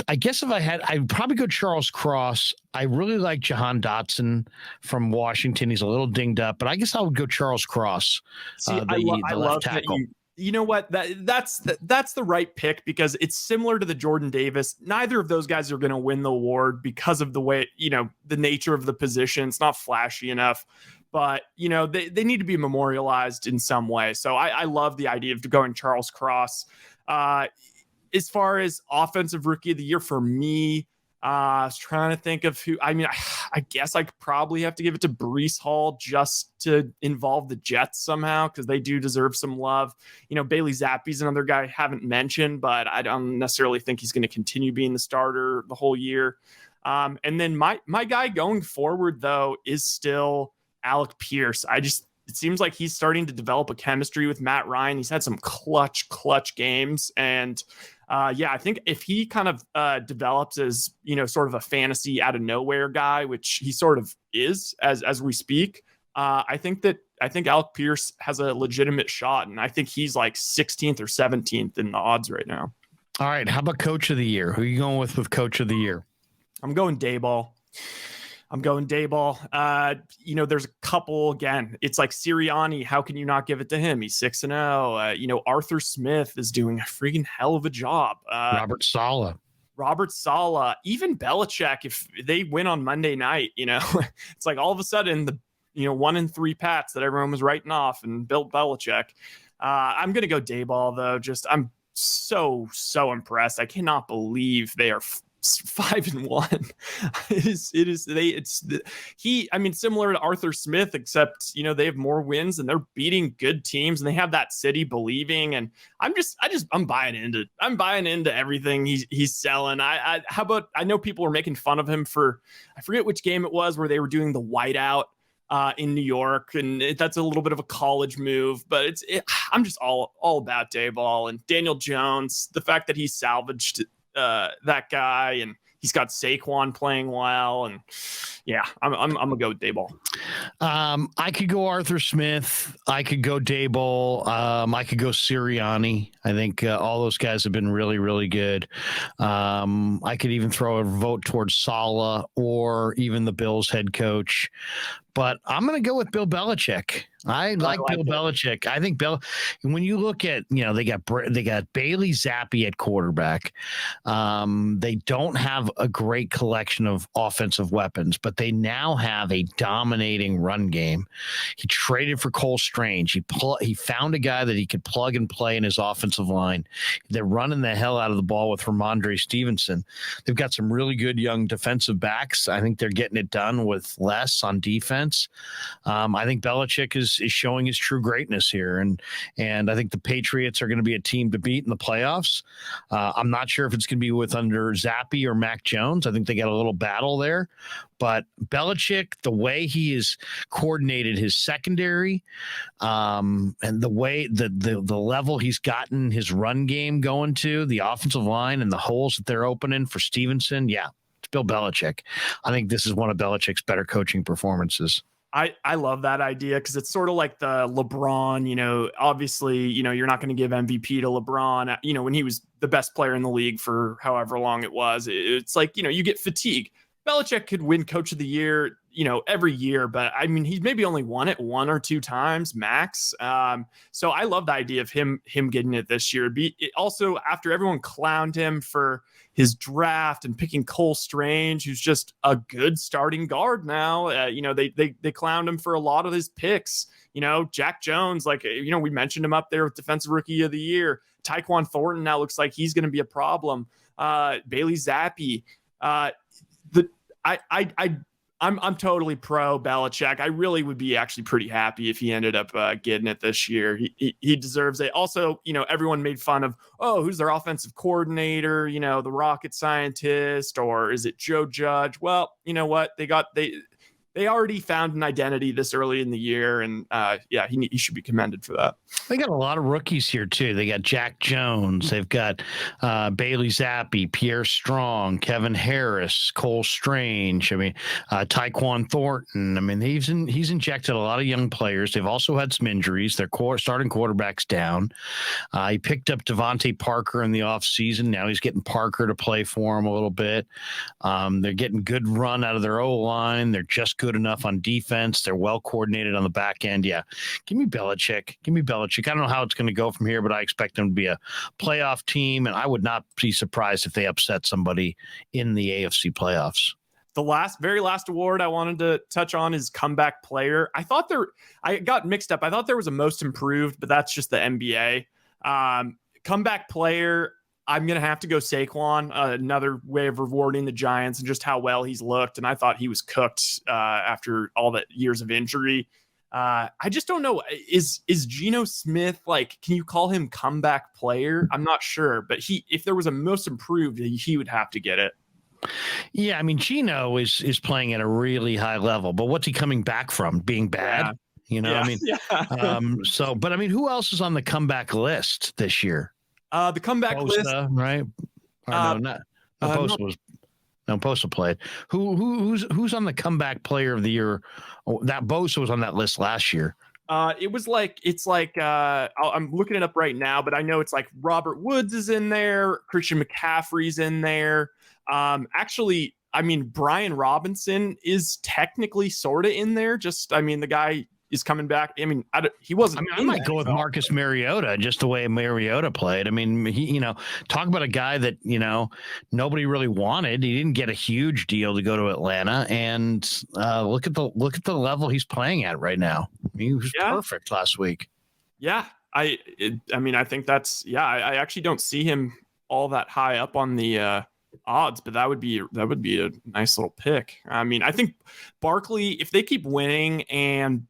[SPEAKER 1] I guess if I'd probably go Charles Cross. I really like Jahan Dotson from Washington. He's a little dinged up, but I guess I would go Charles Cross.
[SPEAKER 2] I love tackle. You know what? That's the right pick because it's similar to the Jordan Davis. Neither of those guys are going to win the award because of the way, the nature of the position. It's not flashy enough, but they need to be memorialized in some way. So I love the idea of going Charles Cross. As far as offensive rookie of the year for me, I was trying to think of who. I mean, I guess I could probably have to give it to Breece Hall just to involve the Jets somehow because they do deserve some love. Bailey Zappe's another guy I haven't mentioned, but I don't necessarily think he's going to continue being the starter the whole year. And then my guy going forward, though, is still Alec Pierce. It seems like he's starting to develop a chemistry with Matt Ryan. He's had some clutch games. And I think if he kind of develops as, sort of a fantasy out of nowhere guy, which he sort of is as we speak, I think Alec Pierce has a legitimate shot. And I think he's like 16th or 17th in the odds right now.
[SPEAKER 1] All right. How about coach of the year? Who are you going with coach of the year?
[SPEAKER 2] I'm going Daboll. There's a couple, again, it's like Sirianni. How can you not give it to him? He's 6-0. Arthur Smith is doing a freaking hell of a job.
[SPEAKER 1] Robert Saleh,
[SPEAKER 2] even Belichick, if they win on Monday night, it's like all of a sudden the, 1-3 Pats that everyone was writing off and built Belichick. I'm going to go Daboll though. I'm so impressed. I cannot believe they are 5-1. Similar to Arthur Smith, except they have more wins and they're beating good teams and they have that city believing. And I'm buying into everything he's selling. I know people were making fun of him for, I forget which game it was where they were doing the whiteout in New York, and that's a little bit of a college move, but I'm just all about Daboll and Daniel Jones. The fact that he salvaged that guy, and He's got Saquon playing well, and yeah, I'm gonna go with Daboll.
[SPEAKER 1] I could go Arthur Smith. I could go Daboll. I could go Sirianni. I think all those guys have been really, really good. I could even throw a vote towards Saleh or even the Bills head coach. But I'm going to go with Bill Belichick. I like Bill Belichick. I think when you look at, they got Bailey Zappi at quarterback. They don't have a great collection of offensive weapons, but they now have a dominating run game. He traded for Cole Strange. He found a guy that he could plug and play in his offensive line. They're running the hell out of the ball with Ramondre Stevenson. They've got some really good young defensive backs. I think they're getting it done with less on defense. I think Belichick is showing his true greatness here, and I think the Patriots are going to be a team to beat in the playoffs. I'm not sure if it's going to be with under Zappi or Mac Jones. I think they got a little battle there, but Belichick, the way he has coordinated his secondary, and the way the level he's gotten his run game going to, the offensive line and the holes that they're opening for Stevenson, yeah. Bill Belichick. I think this is one of Belichick's better coaching performances.
[SPEAKER 2] I love that idea because it's sort of like the LeBron, obviously, you're not going to give MVP to LeBron, when he was the best player in the league for however long it was. It's like, you get fatigue. Belichick could win coach of the year, every year, but I mean, he's maybe only won it 1 or 2 times max. So I love the idea of him getting it this year. Also, after everyone clowned him for his draft and picking Cole Strange, who's just a good starting guard now. They clowned him for a lot of his picks. Jack Jones, we mentioned him up there with Defensive Rookie of the Year. Tyquan Thornton now looks like he's going to be a problem. Bailey Zappi. I'm totally pro Belichick. I really would be actually pretty happy if he ended up getting it this year. He deserves it. Also, everyone made fun of, who's their offensive coordinator? The rocket scientist, or is it Joe Judge? Well, you know what? They already found an identity this early in the year, and he should be commended for that.
[SPEAKER 1] They got a lot of rookies here too. They got Jack Jones, they've got Bailey Zappi, Pierre Strong, Kevin Harris, Cole Strange. I mean, Tyquan Thornton. I mean, he's injected a lot of young players. They've also had some injuries. Their starting quarterback's down. He picked up Devontae Parker in the offseason. Now he's getting Parker to play for him a little bit. They're getting good run out of their O-line. They're just good enough on defense. They're well coordinated on the back end. Yeah. Give me Belichick. I don't know how it's going to go from here, but I expect them to be a playoff team, and I would not be surprised if they upset somebody in the AFC playoffs.
[SPEAKER 2] The very last award I wanted to touch on is comeback player. I got mixed up. I thought there was a most improved, but that's just the NBA. Comeback player, I'm going to have to go Saquon, another way of rewarding the Giants and just how well he's looked. And I thought he was cooked after all the years of injury. I just don't know. Is Geno Smith, can you call him comeback player? I'm not sure, but if there was a most improved, he would have to get it.
[SPEAKER 1] Yeah, I mean, Geno is playing at a really high level, but what's he coming back from? Being bad? But I mean, who else is on the comeback list this year?
[SPEAKER 2] The comeback
[SPEAKER 1] Bosa,
[SPEAKER 2] list,
[SPEAKER 1] right? Bosa played. Who's on the comeback player of the year? Oh, that Bosa was on that list last year.
[SPEAKER 2] I'm looking it up right now, but I know it's like Robert Woods is in there, Christian McCaffrey's in there. Actually, I mean, Brian Robinson is technically sort of in there. The guy is coming back. I mean, he wasn't.
[SPEAKER 1] I might go with Marcus Mariota, just the way Mariota played. I mean, he, talk about a guy that, nobody really wanted. He didn't get a huge deal to go to Atlanta, and look at the level he's playing at right now. He was perfect last week.
[SPEAKER 2] Yeah, I think that's I actually don't see him all that high up on the odds, but that would be a nice little pick. I mean, I think Barkley, if they keep winning and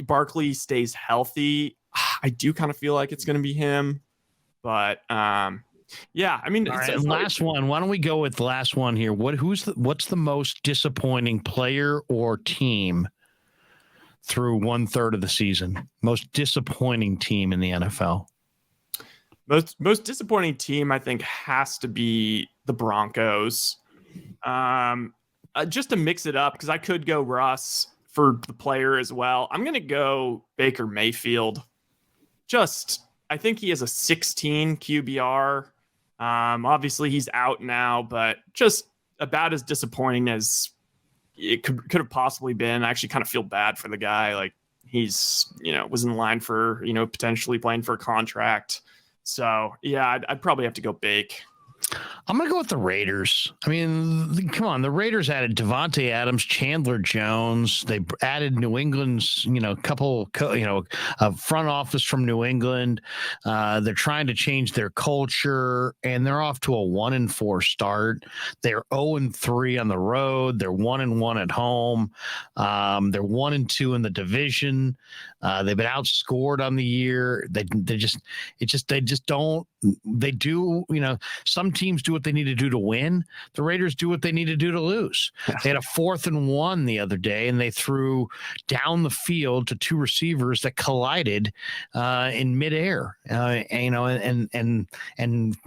[SPEAKER 2] Barkley stays healthy, I do kind of feel like it's going to be him. But I mean,
[SPEAKER 1] right, last one. Why don't we go with the last one here? What's the most disappointing player or team through 1/3 of the season? Most disappointing team in the NFL.
[SPEAKER 2] Most disappointing team, I think, has to be the Broncos. Just to mix it up, because I could go Russ for the player as well. I'm going to go Baker Mayfield. I think he has a 16 QBR. Obviously he's out now, but just about as disappointing as it could have possibly been. I actually kind of feel bad for the guy. Like, he's, was in line for, potentially playing for a contract. So yeah, I'd probably have to go Bake.
[SPEAKER 1] I'm going to go with the Raiders. I mean, come on. The Raiders added Devontae Adams, Chandler Jones. They added New England's, front office from New England. They're trying to change their culture, and they're off to a 1-4 start. They're 0-3 on the road. They're 1-1 at home. They're 1-2 in the division. They've been outscored on the year. They do, some teams do what they need to do to win. The Raiders do what they need to do to lose. They had a 4th and 1 the other day, and they threw down the field to 2 receivers that collided in midair. And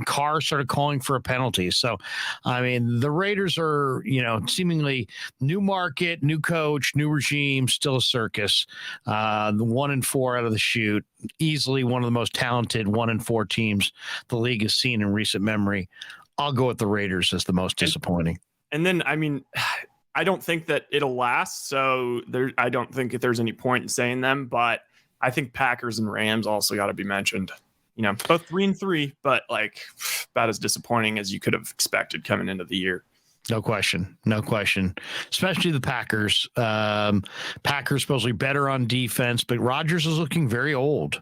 [SPEAKER 1] Carr started calling for a penalty. So, I mean, the Raiders are, seemingly new market, new coach, new regime, still a circus. The 1-4 out of the chute, easily one of the most talented 1-4 teams the league has seen in recent memory. I'll go with the Raiders as the most disappointing.
[SPEAKER 2] And then, I mean, I don't think that it'll last. So I don't think that there's any point in saying them, but I think Packers and Rams also got to be mentioned. Both 3-3, but like about as disappointing as you could have expected coming into the year.
[SPEAKER 1] No question. Especially the Packers. Packers supposedly better on defense, but Rodgers is looking very old.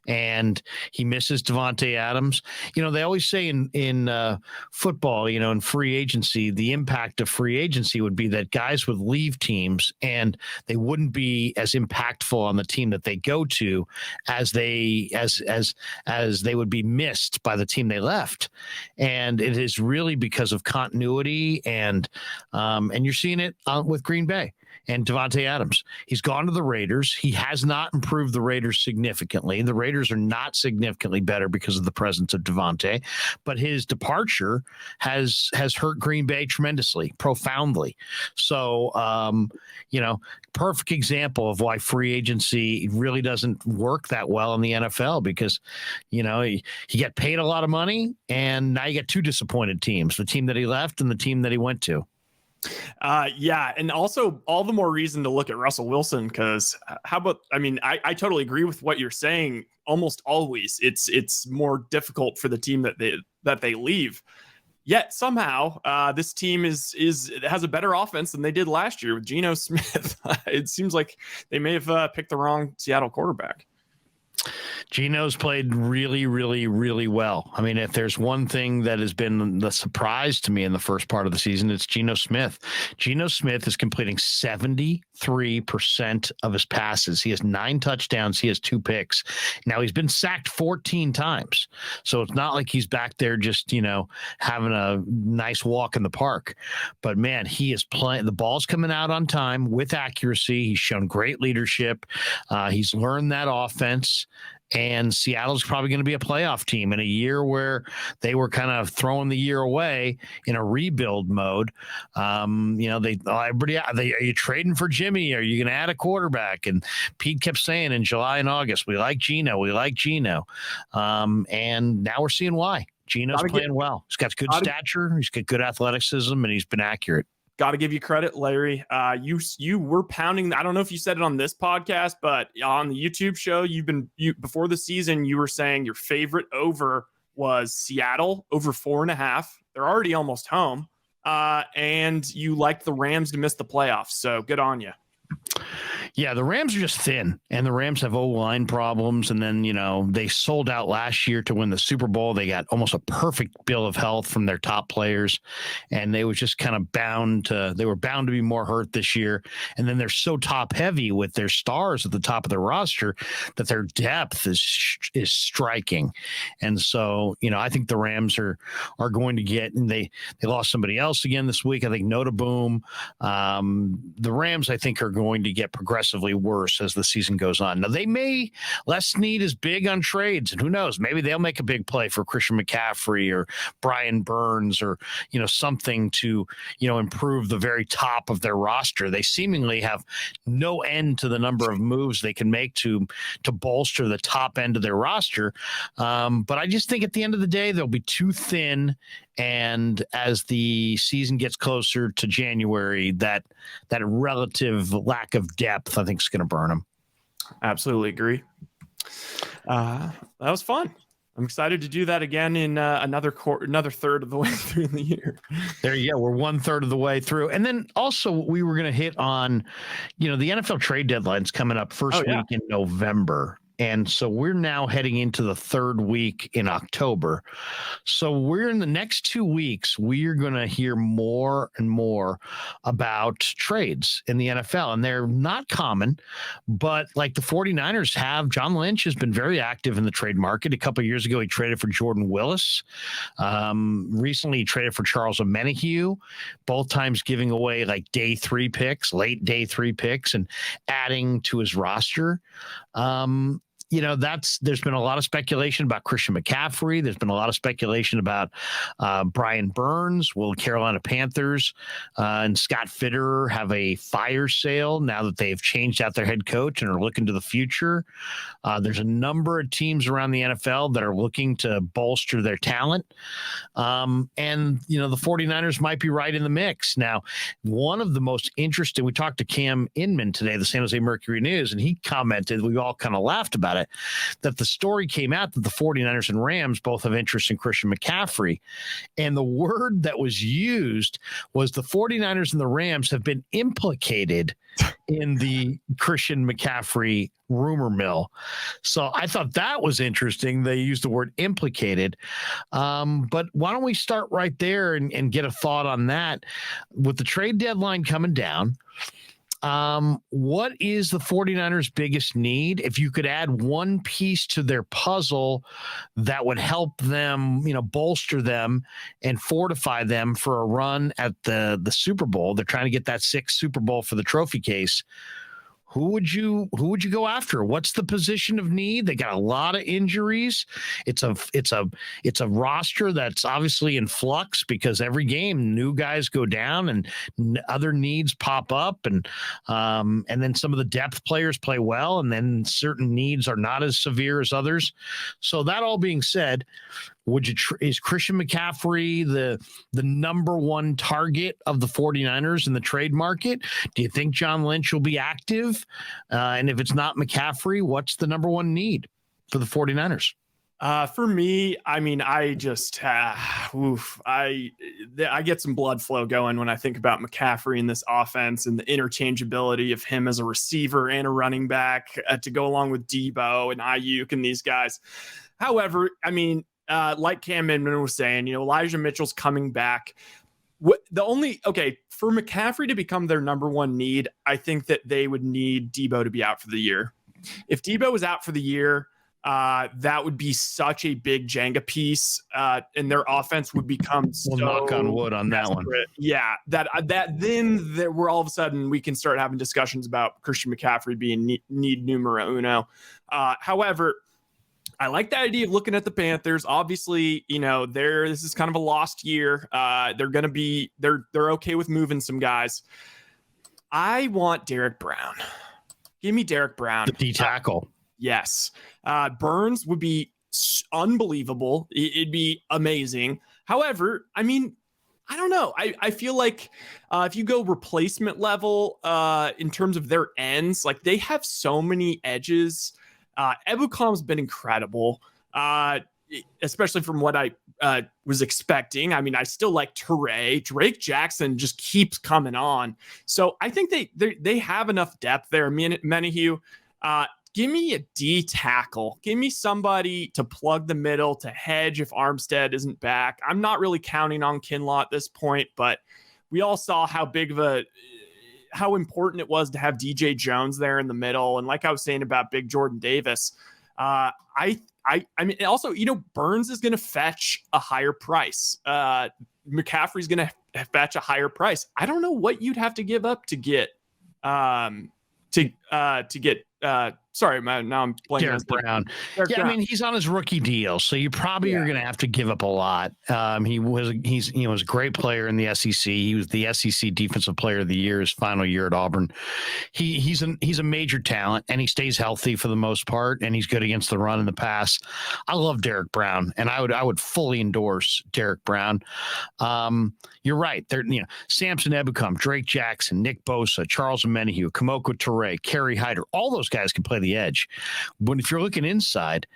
[SPEAKER 1] And he misses Devontae Adams. They always say in football, in free agency, the impact of free agency would be that guys would leave teams and they wouldn't be as impactful on the team that they go to as they would be missed by the team they left. And it is really because of continuity and you're seeing it with Green Bay. And Devontae Adams, he's gone to the Raiders. He has not improved the Raiders significantly. The Raiders are not significantly better because of the presence of Devontae, but his departure has hurt Green Bay tremendously, profoundly. So, perfect example of why free agency really doesn't work that well in the NFL because, he got paid a lot of money and now you got 2 disappointed teams, the team that he left and the team that he went to.
[SPEAKER 2] And also all the more reason to look at Russell Wilson because I totally agree with what you're saying. Almost always it's more difficult for the team that they leave. Yet somehow this team has a better offense than they did last year with Geno Smith. It seems like they may have picked the wrong Seattle quarterback.
[SPEAKER 1] Geno's played really, really, really well. I mean, if there's one thing that has been the surprise to me in the first part of the season, it's Geno Smith. Geno Smith is completing 73% of his passes. He has 9 touchdowns. He has 2 picks. Now, he's been sacked 14 times. So it's not like he's back there just, having a nice walk in the park. But, man, he is playing. The ball's coming out on time with accuracy. He's shown great leadership. He's learned that offense. And Seattle's probably going to be a playoff team in a year where they were kind of throwing the year away in a rebuild mode. Are you trading for Jimmy? Are you going to add a quarterback? And Pete kept saying in July and August, we like Geno. And now we're seeing why. Geno's playing well. He's got good stature. He's got good athleticism, and he's been accurate.
[SPEAKER 2] Got to give you credit, Larry. You were pounding. I don't know if you said it on this podcast, but on the YouTube show, before the season, you were saying your favorite over was Seattle over 4.5. They're already almost home, and you liked the Rams to miss the playoffs. So good on you.
[SPEAKER 1] Yeah, the Rams are just thin, and the Rams have O-line problems. And then, they sold out last year to win the Super Bowl. They got almost a perfect bill of health from their top players, and they were just kind of bound to be more hurt this year. And then they're so top heavy with their stars at the top of their roster that their depth is striking. And so, I think the Rams are going to get, and they lost somebody else again this week. I think Nota Boom. The Rams, I think, are going to get progressively progressively worse as the season goes on. Now, Les Snead is big on trades, and who knows, maybe they'll make a big play for Christian McCaffrey or Brian Burns or, something to, improve the very top of their roster. They seemingly have no end to the number of moves they can make to bolster the top end of their roster. But I just think at the end of the day, they'll be too thin. And as the season gets closer to January, that relative lack of depth, I think, is going to burn them.
[SPEAKER 2] Absolutely agree. That was fun. I'm excited to do that again in another third of the way through the year.
[SPEAKER 1] There you go. We're 1/3 of the way through. And then also we were going to hit on, the NFL trade deadline's coming up first week in November. And so we're now heading into the third week in October. So we're in the next 2 weeks, we're going to hear more and more about trades in the NFL. And they're not common, but like the 49ers have, John Lynch has been very active in the trade market. A couple of years ago, he traded for Jordan Willis. Recently, he traded for Charles Omenihu, both times giving away like late day 3 picks and adding to his roster. There's been a lot of speculation about Christian McCaffrey. There's been a lot of speculation about Brian Burns. Will the Carolina Panthers and Scott Fitterer have a fire sale now that they've changed out their head coach and are looking to the future? There's a number of teams around the NFL that are looking to bolster their talent. And the 49ers might be right in the mix. Now, one of the most interesting, we talked to Cam Inman today, the San Jose Mercury News, and he commented, we all kind of laughed about it, that the story came out that the 49ers and Rams both have interest in Christian McCaffrey. And the word that was used was the 49ers and the Rams have been implicated in the Christian McCaffrey rumor mill. So I thought that was interesting. They used the word implicated. But why don't we start right there and get a thought on that? With the trade deadline coming down, what is the 49ers' biggest need? If you could add one piece to their puzzle that would help them, bolster them and fortify them for a run at the Super Bowl. They're trying to get that 6th Super Bowl for the trophy case. Who would you go after? What's the position of need? They got a lot of injuries. It's a roster that's obviously in flux because every game new guys go down and other needs pop up, and then some of the depth players play well, and then certain needs are not as severe as others. So that all being said, is Christian McCaffrey the number one target of the 49ers in the trade market? Do you think John Lynch will be active? And if it's not McCaffrey, what's the number one need for the 49ers?
[SPEAKER 2] For me, I mean, I just, I get some blood flow going when I think about McCaffrey in this offense and the interchangeability of him as a receiver and a running back to go along with Debo and Ayuk and these guys. However, I mean, like Cam Inman was saying, Elijah Mitchell's coming back. For McCaffrey to become their number one need, I think that they would need Debo to be out for the year. If Debo was out for the year, that would be such a big Jenga piece, and their offense would become
[SPEAKER 1] we'll knock on wood on that one.
[SPEAKER 2] Yeah, we're all of a sudden we can start having discussions about Christian McCaffrey being need numero uno. However, I like the idea of looking at the Panthers. Obviously, this is kind of a lost year. They're okay with moving some guys. I want Derek Brown. Give me Derek Brown.
[SPEAKER 1] The D tackle.
[SPEAKER 2] Yes. Burns would be unbelievable. It'd be amazing. However, I mean, I don't know. I feel like if you go replacement level in terms of their ends, like they have so many edges. Ebukam's been incredible, especially from what I was expecting. I mean, I still like Turay. Drake Jackson just keeps coming on. So I think they have enough depth there. Menahew, give me a D tackle. Give me somebody to plug the middle, to hedge if Armstead isn't back. I'm not really counting on Kinlaw at this point, but we all saw how important it was to have DJ Jones there in the middle. And like I was saying about big Jordan Davis, I mean, also, Burns is going to fetch a higher price. McCaffrey's going to fetch a higher price. I don't know what you'd have to give up to get to get sorry, now I'm blanking.
[SPEAKER 1] Derek Brown.
[SPEAKER 2] Derek Brown.
[SPEAKER 1] I mean, he's on his rookie deal, so you probably are going to have to give up a lot. He's a great player in the SEC. He was the SEC Defensive Player of the Year his final year at Auburn. He's a major talent, and he stays healthy for the most part, and he's good against the run and the pass. I love Derek Brown, and I would fully endorse Derek Brown. You're right. Samson Ebukam, Drake Jackson, Nick Bosa, Charles Omenihu, Kamoko Toure, Kerry Hyder, all those guys can play the edge. But if you're looking inside,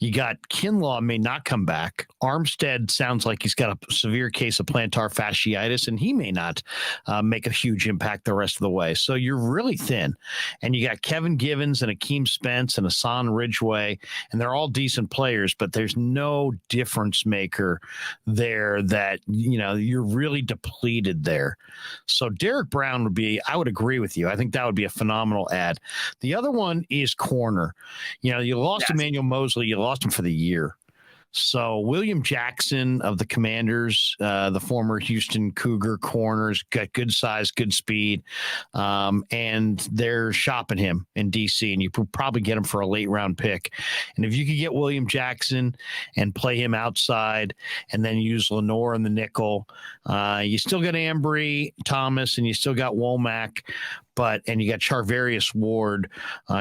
[SPEAKER 1] you got Kinlaw may not come back. Armstead sounds like he's got a severe case of plantar fasciitis, and he may not make a huge impact the rest of the way. So you're really thin. And you got Kevin Givens and Akeem Spence and Hassan Ridgeway, and they're all decent players, but there's no difference maker there that, you're really depleted there. So Derek Brown I would agree with you. I think that would be a phenomenal ad. The other one is corner. You lost Emmanuel Mosley. You lost him for the year. So William Jackson of the Commanders, the former Houston Cougar corners, got good size, good speed, and they're shopping him in D.C., and you could probably get him for a late round pick. And if you could get William Jackson and play him outside and then use Lenore in the nickel, you still got Ambry Thomas and you still got Womack. And you got Charvarius Ward,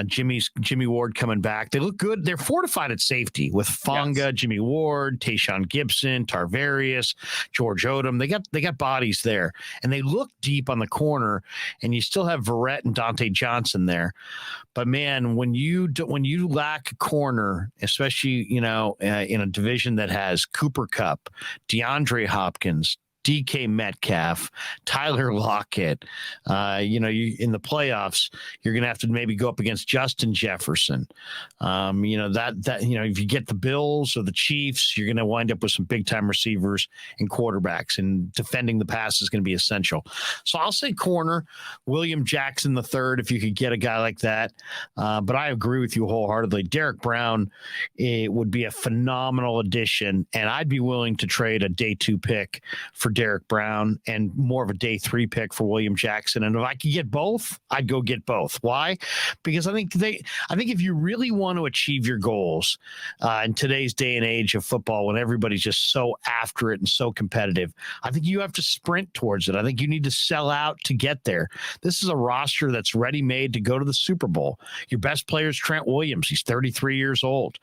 [SPEAKER 1] Jimmy Ward coming back. They look good. They're fortified at safety with Fonga, Jimmy Ward, Tayshaun Gibson, Tarvarius, George Odom. They got bodies there, and they look deep on the corner. And you still have Verrett and Dante Johnson there. But man, when you lack a corner, especially in a division that has Cooper Kupp, DeAndre Hopkins, DK Metcalf, Tyler Lockett, you in the playoffs, you're going to have to maybe go up against Justin Jefferson. If you get the Bills or the Chiefs, you're going to wind up with some big time receivers and quarterbacks, and defending the pass is going to be essential. So I'll say corner, William Jackson III, if you could get a guy like that. But I agree with you wholeheartedly. Derek Brown, it would be a phenomenal addition, and I'd be willing to trade a day 2 pick for Derek Brown and more of a day 3 pick for William Jackson. And if I could get both, I'd go get both. Why? Because I think if you really want to achieve your goals in today's day and age of football, when everybody's just so after it and so competitive, I think you have to sprint towards it. I think you need to sell out to get there. This is a roster that's ready-made to go to the Super Bowl. Your best player is Trent Williams. He's 33 years old.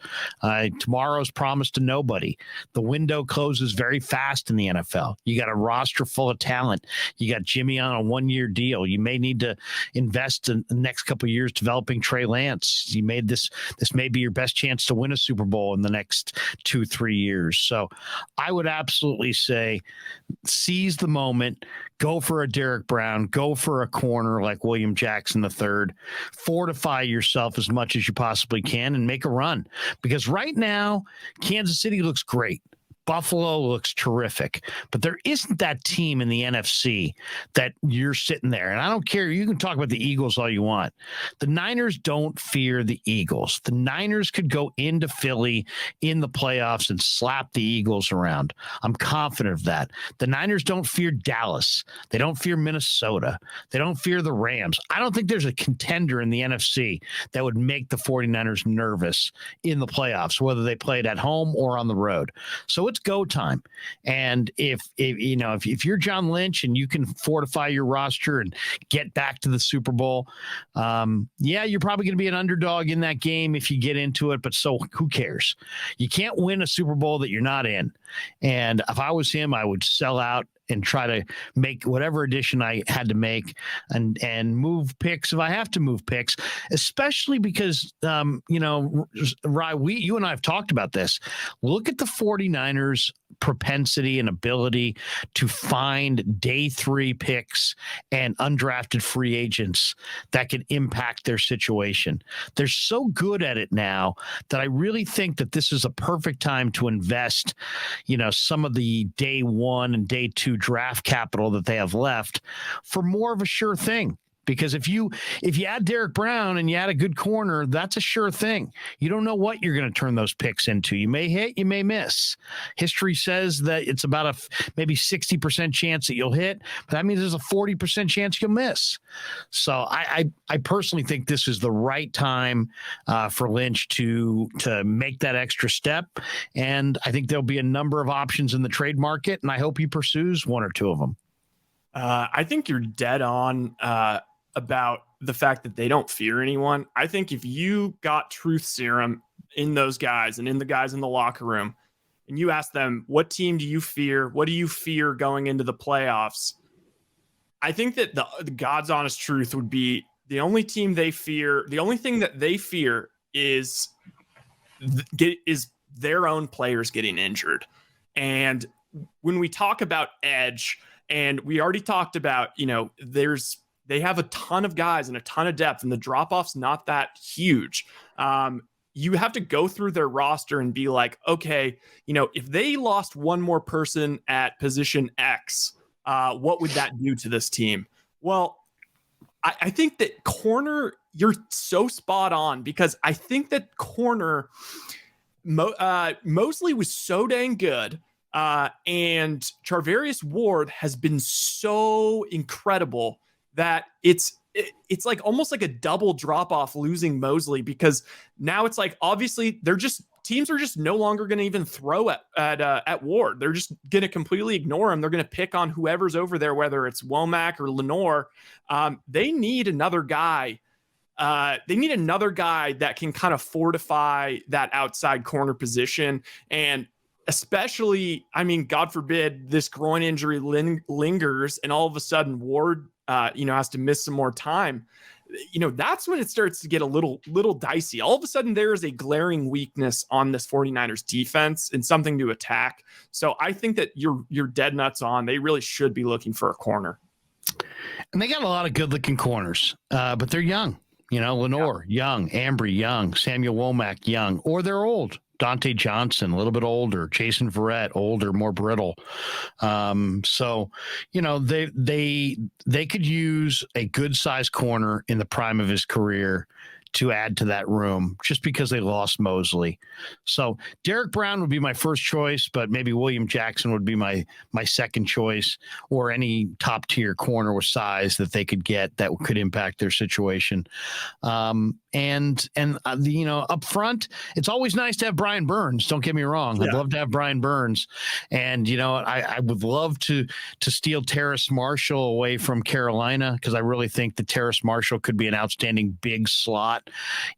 [SPEAKER 1] Tomorrow's promised to nobody. The window closes very fast in the NFL. You got a roster full of talent. You got Jimmy on a 1-year deal. You may need to invest in the next couple of years developing Trey Lance. You made this may be your best chance to win a Super Bowl in the next 2-3 years. So I would absolutely say seize the moment, go for a Derek Brown, go for a corner like William Jackson III, fortify yourself as much as you possibly can and make a run. Because right now, Kansas City looks great. Buffalo looks terrific, but there isn't that team in the NFC that you're sitting there. And I don't care. You can talk about the Eagles all you want. The Niners don't fear the Eagles. The Niners could go into Philly in the playoffs and slap the Eagles around. I'm confident of that. The Niners don't fear Dallas. They don't fear Minnesota. They don't fear the Rams. I don't think there's a contender in the NFC that would make the 49ers nervous in the playoffs, whether they played at home or on the road. So it's go time. And if you're John Lynch and you can fortify your roster and get back to the Super Bowl, you're probably going to be an underdog in that game if you get into it, but so who cares? You can't win a Super Bowl that you're not in. And if I was him, I would sell out and try to make whatever addition I had to make and move picks if I have to move picks, especially because, Rye, you and I have talked about this. Look at the 49ers propensity and ability to find day 3 picks and undrafted free agents that can impact their situation. They're so good at it now that I really think that this is a perfect time to invest, some of the day 1 and day 2 draft capital that they have left for more of a sure thing. because if you add Derek Brown and you add a good corner, that's a sure thing. You don't know what you're going to turn those picks into. You may hit, you may miss. History says that it's about a maybe 60% chance that you'll hit, but that means there's a 40% chance you'll miss. So I personally think this is the right time for Lynch to make that extra step, and I think there'll be a number of options in the trade market, and I hope he pursues one or two of them.
[SPEAKER 2] I think you're dead on about the fact that they don't fear anyone. I think if you got truth serum in those guys and in the guys in the locker room, and you ask them, what team do you fear? What do you fear going into the playoffs? I think that the God's honest truth would be the only team they fear, the only thing that they fear is their own players getting injured. And when we talk about edge, and we already talked about, they have a ton of guys and a ton of depth, and the drop-off's not that huge. You have to go through their roster and be like, okay, if they lost one more person at position X, what would that do to this team? Well, I think that corner, you're so spot on, because I think that corner, Mosley was so dang good. And Charvarius Ward has been so incredible that it's like almost like a double drop off losing Mosley, because now it's like, obviously teams are just no longer going to even throw at Ward. They're just going to completely ignore him. They're going to pick on whoever's over there, whether it's Womack or Lenore. They need another guy. They need another guy that can kind of fortify that outside corner position. And especially, God forbid this groin injury lingers and all of a sudden Ward, has to miss some more time. That's when it starts to get a little dicey. All of a sudden there is a glaring weakness on this 49ers defense and something to attack. So I think that you're dead nuts on. They really should be looking for a corner.
[SPEAKER 1] And they got a lot of good looking corners, but they're young. Lenore, young. Ambry, young. Samuel Womack, young. Or they're old. Dante Johnson, a little bit older. Jason Verrett, older, more brittle. So, they could use a good-sized corner in the prime of his career to add to that room, just because they lost Mosley. So Derek Brown would be my first choice, but maybe William Jackson would be my second choice, or any top tier corner with size that they could get that could impact their situation. And up front, it's always nice to have Brian Burns. Don't get me wrong. Yeah. I'd love to have Brian Burns. And, I would love to steal Terrace Marshall away from Carolina, because I really think that Terrace Marshall could be an outstanding big slot,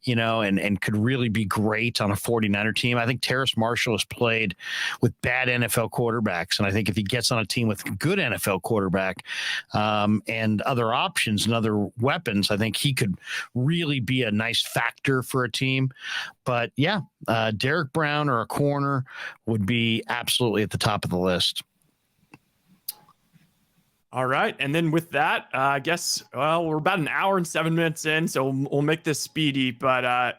[SPEAKER 1] and could really be great on a 49er team. I think Terrace Marshall has played with bad NFL quarterbacks. And I think if he gets on a team with a good NFL quarterback and other options and other weapons, I think he could really be a nice factor for a team. But yeah, Derek Brown or a corner would be absolutely at the top of the list.
[SPEAKER 2] All right. And then with that, I guess, we're about an hour and 7 minutes in, so we'll make this speedy. But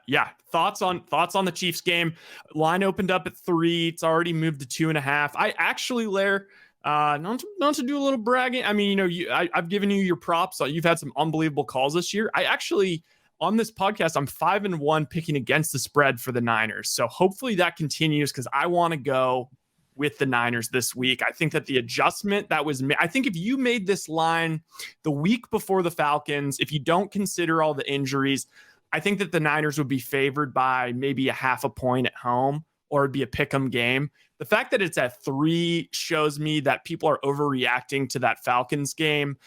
[SPEAKER 2] thoughts on the Chiefs game. Line opened up at 3. It's already moved to 2.5. I actually, Lair, not to do a little bragging. I've given you your props. You've had some unbelievable calls this year. I actually, on this podcast, I'm 5-1 picking against the spread for the Niners. So hopefully that continues, because I want to go with the Niners this week. I think that the adjustment that was made, I think if you made this line the week before the Falcons, if you don't consider all the injuries, I think that the Niners would be favored by maybe a 0.5 point at home, or it'd be a pick'em game. The fact that it's at 3 shows me that people are overreacting to that Falcons game.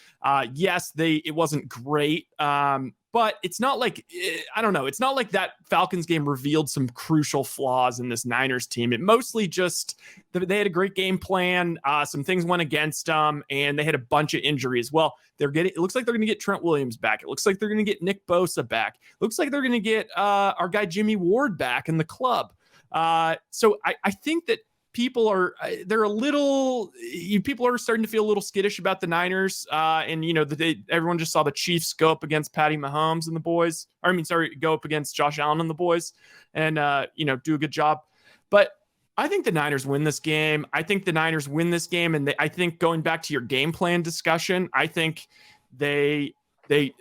[SPEAKER 2] Yes, it wasn't great, but it's not like, I don't know, it's not like that Falcons game revealed some crucial flaws in this Niners team. It mostly just, they had a great game plan. Some things went against them, and they had a bunch of injuries. Well, it looks like they're going to get Trent Williams back. It looks like they're going to get Nick Bosa back. It looks like they're going to get our guy Jimmy Ward back in the club. So I think that people are starting to feel a little skittish about the Niners. And everyone just saw the Chiefs go up against Patty Mahomes and the boys, go up against Josh Allen and the boys, and do a good job. But I think the Niners win this game. And I think, going back to your game plan discussion, I think they They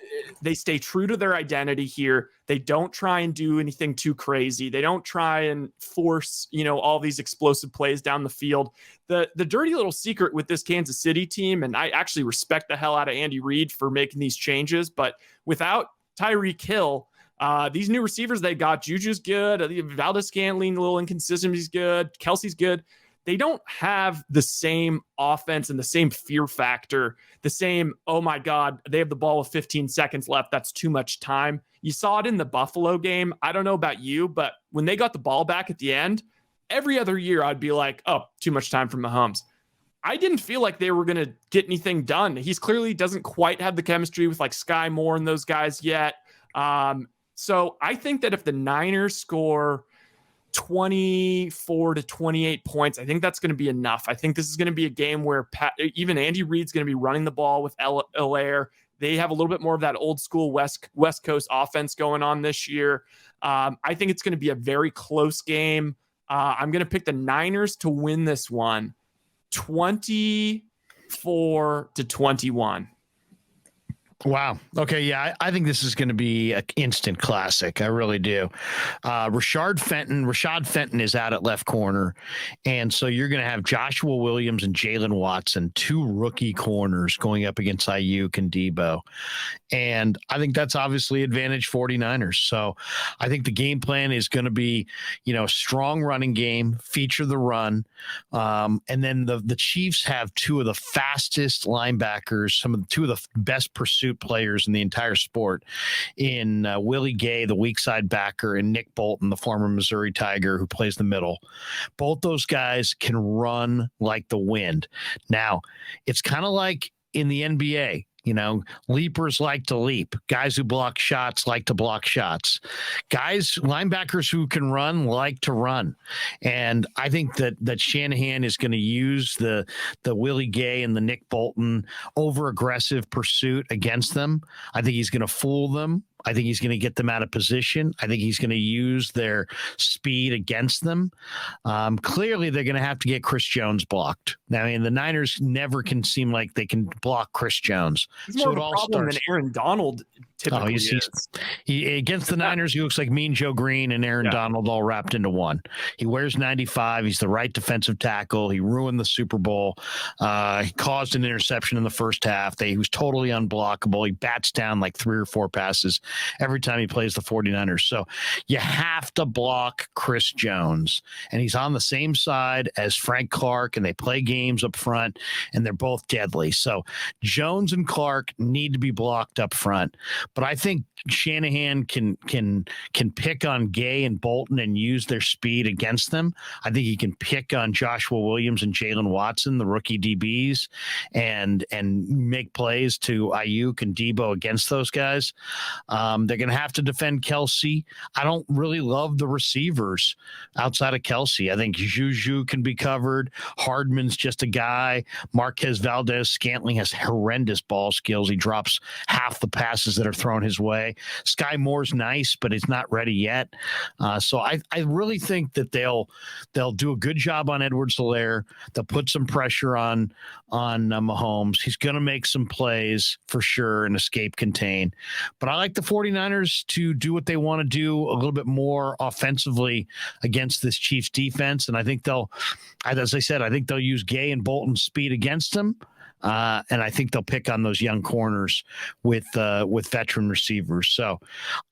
[SPEAKER 2] stay true to their identity here. They don't try and do anything too crazy. They don't try and force, all these explosive plays down the field. The dirty little secret with this Kansas City team, and I actually respect the hell out of Andy Reid for making these changes, but without Tyreek Hill, these new receivers they got, Juju's good, Valdez-Scantling, a little inconsistent, he's good, Kelsey's good. They don't have the same offense and the same fear factor, the same, oh my God, they have the ball with 15 seconds left. That's too much time. You saw it in the Buffalo game. I don't know about you, but when they got the ball back at the end, every other year I'd be like, oh, too much time for Mahomes. I didn't feel like they were going to get anything done. He's clearly doesn't quite have the chemistry with like Sky Moore and those guys yet. So I think that if the Niners score 24 to 28 points, I think that's going to be enough. I think this is going to be a game where even Andy Reid's going to be running the ball with Allaire. They have a little bit more of that old school West Coast offense going on this year. I think it's going to be a very close game. I'm going to pick the Niners to win this one 24 to 21.
[SPEAKER 1] Wow. Okay. Yeah. I think this is going to be an instant classic. I really do. Rashad Fenton is out at left corner. And so you're going to have Joshua Williams and Jalen Watson, two rookie corners going up against Ayuk and Debo. And I think that's obviously advantage 49ers. So I think the game plan is going to be, strong running game, feature the run. And then the Chiefs have two of the fastest linebackers, two of the best pursuit players in the entire sport in Willie Gay, the weak side backer, and Nick Bolton, the former Missouri Tiger who plays the middle. Both those guys can run like the wind. Now, it's kind of like in the NBA. Leapers like to leap. Guys who block shots like to block shots. Linebackers who can run like to run. And I think that Shanahan is going to use the Willie Gay and the Nick Bolton over aggressive pursuit against them. I think he's going to fool them. I think he's going to get them out of position. I think he's going to use their speed against them. Clearly, they're going to have to get Chris Jones blocked. I mean, the Niners never can seem like they can block Chris Jones.
[SPEAKER 2] He's more of a problem than Aaron Donald typically is.
[SPEAKER 1] He against the Niners, he looks like Mean Joe Green and Aaron Donald all wrapped into one. He wears 95. He's the right defensive tackle. He ruined the Super Bowl. He caused an interception in the first half. He was totally unblockable. He bats down like 3 or 4 passes every time he plays the 49ers. So you have to block Chris Jones. And he's on the same side as Frank Clark, and they play games up front, and they're both deadly. So Jones and Clark need to be blocked up front. But I think Shanahan can pick on Gay and Bolton and use their speed against them. I think he can pick on Joshua Williams and Jalen Watson, the rookie DBs, and make plays to Ayuk and Debo against those guys. They're going to have to defend Kelsey. I don't really love the receivers outside of Kelsey. I think Juju can be covered. Hardman's just a guy. Marquez Valdez-Scantling has horrendous ball skills. He drops half the passes that are thrown his way. Sky Moore's nice, but he's not ready yet. So I really think that they'll do a good job on Edwards-Helaire. They'll put some pressure on Mahomes. He's going to make some plays for sure and escape contain. But I like the 49ers to do what they want to do a little bit more offensively against this Chiefs defense. And I think as I said, I think they'll use Gay and Bolton's speed against them. And I think they'll pick on those young corners with veteran receivers. So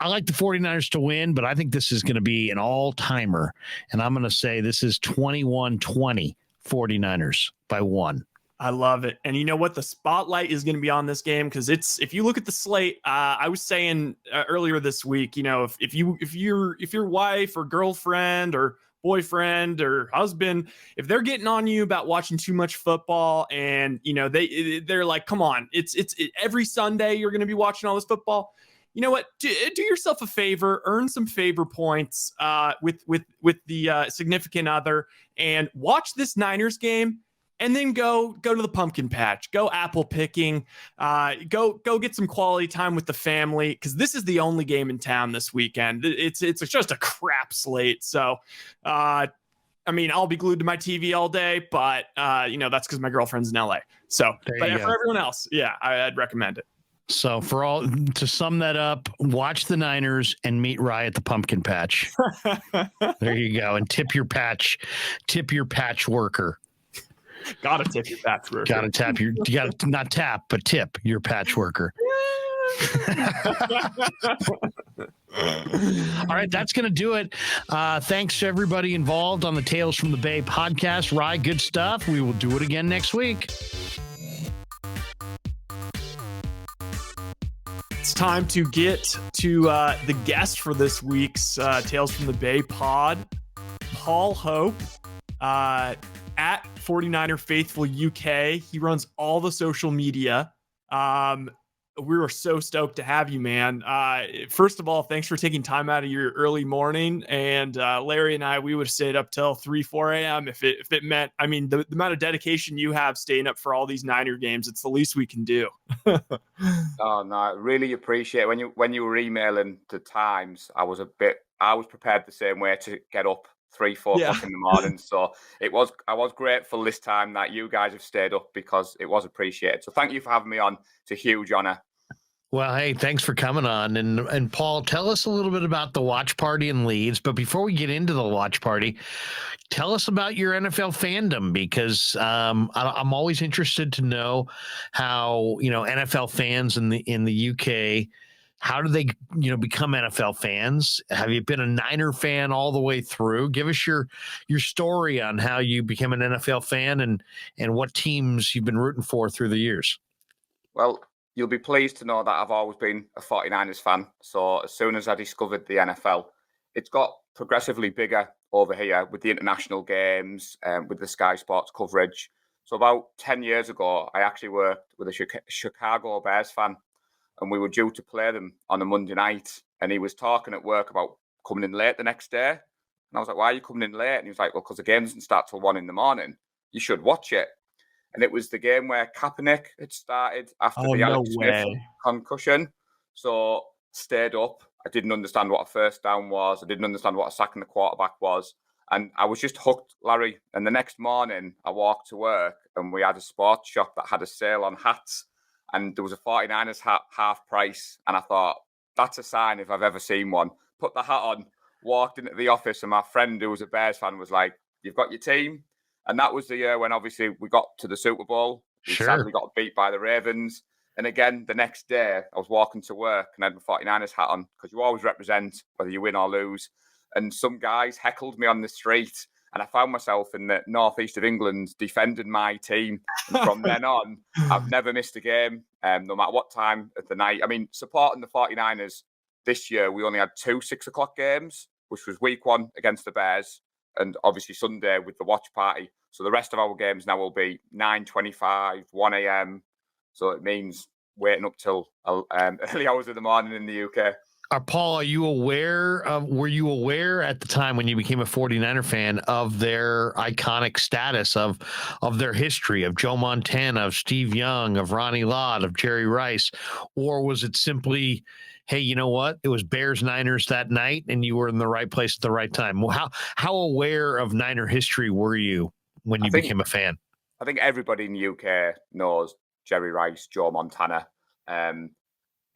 [SPEAKER 1] I like the 49ers to win, but I think this is going to be an all-timer. And I'm going to say this is 21-20 49ers by 1.
[SPEAKER 2] I love it. And you know what? The spotlight is going to be on this game because if you look at the slate, I was saying earlier this week, if your wife or girlfriend or boyfriend or husband, if they're getting on you about watching too much football and, they're like, come on, it's every Sunday you're going to be watching all this football. You know what? Do yourself a favor, earn some favor points with the significant other and watch this Niners game. And then go to the pumpkin patch, go apple picking, go get some quality time with the family because this is the only game in town this weekend. It's just a crap slate. So, I'll be glued to my TV all day, but that's because my girlfriend's in LA. So, but for everyone else, I'd recommend it.
[SPEAKER 1] So to sum that up, watch the Niners and meet Rye at the pumpkin patch. There you go. And tip your patch worker.
[SPEAKER 2] Gotta tip your patch worker.
[SPEAKER 1] You gotta not tap, but tip your patch worker. All right, that's going to do it. Thanks to everybody involved on the Tales from the Bay podcast. Rye, good stuff. We will do it again next week.
[SPEAKER 2] It's time to get to the guest for this week's Tales from the Bay pod, Paul Hope, at 49er Faithful UK. He runs all the social media. We were so stoked to have you, man. First of all, thanks for taking time out of your early morning. And Larry and I, we would have stayed up till 3-4 a.m. if it meant, I mean, the amount of dedication you have staying up for all these Niner games, it's the least we can do.
[SPEAKER 3] Oh no, I really appreciate it. When you were emailing the times, I was prepared the same way to get up 3-4 o'clock in the morning. So I was grateful this time that you guys have stayed up because it was appreciated. So thank you for having me on. It's a huge honor.
[SPEAKER 1] Well, hey, thanks for coming on. And Paul, tell us a little bit about the watch party in Leeds. But before we get into the watch party, tell us about your NFL fandom, because I'm always interested to know how, NFL fans in the UK, how do they, become NFL fans? Have you been a Niner fan all the way through? Give us your story on how you became an NFL fan and what teams you've been rooting for through the years.
[SPEAKER 3] Well, you'll be pleased to know that I've always been a 49ers fan. So as soon as I discovered the NFL, it's got progressively bigger over here with the international games, with the Sky Sports coverage. So about 10 years ago, I actually worked with a Chicago Bears fan, and we were due to play them on a Monday night. And he was talking at work about coming in late the next day. And I was like, why are you coming in late? And he was like, well, because the game doesn't start till 1 a.m. You should watch it. And it was the game where Kaepernick had started after the Alex Smith concussion. So stayed up. I didn't understand what a first down was. I didn't understand what a sack in the quarterback was. And I was just hooked, Larry. And the next morning, I walked to work and we had a sports shop that had a sale on hats. And there was a 49ers hat half price. And I thought, that's a sign if I've ever seen one. Put the hat on, walked into the office, and my friend who was a Bears fan was like, you've got your team? And that was the year when obviously we got to the Super Bowl. We sadly got beat by the Ravens. And again, the next day, I was walking to work and I had my 49ers hat on, because you always represent whether you win or lose. And some guys heckled me on the street, and I found myself in the northeast of England defending my team. And from then on, I've never missed a game, no matter what time of the night. I mean, supporting the 49ers this year, we only had 2 6 o'clock games, which was week 1 against the Bears, and obviously Sunday with the watch party. So the rest of our games now will be 9:25, 1 a.m. So it means waiting up till early hours of the morning in the UK.
[SPEAKER 1] Paul, were you aware at the time when you became a 49er fan of their iconic status, of their history, of Joe Montana, of Steve Young, of Ronnie Lott, of Jerry Rice? Or was it simply, hey, you know what? It was Bears Niners that night and you were in the right place at the right time? Well, how aware of Niner history were you when you became a fan?
[SPEAKER 3] I think everybody in the UK knows Jerry Rice, Joe Montana.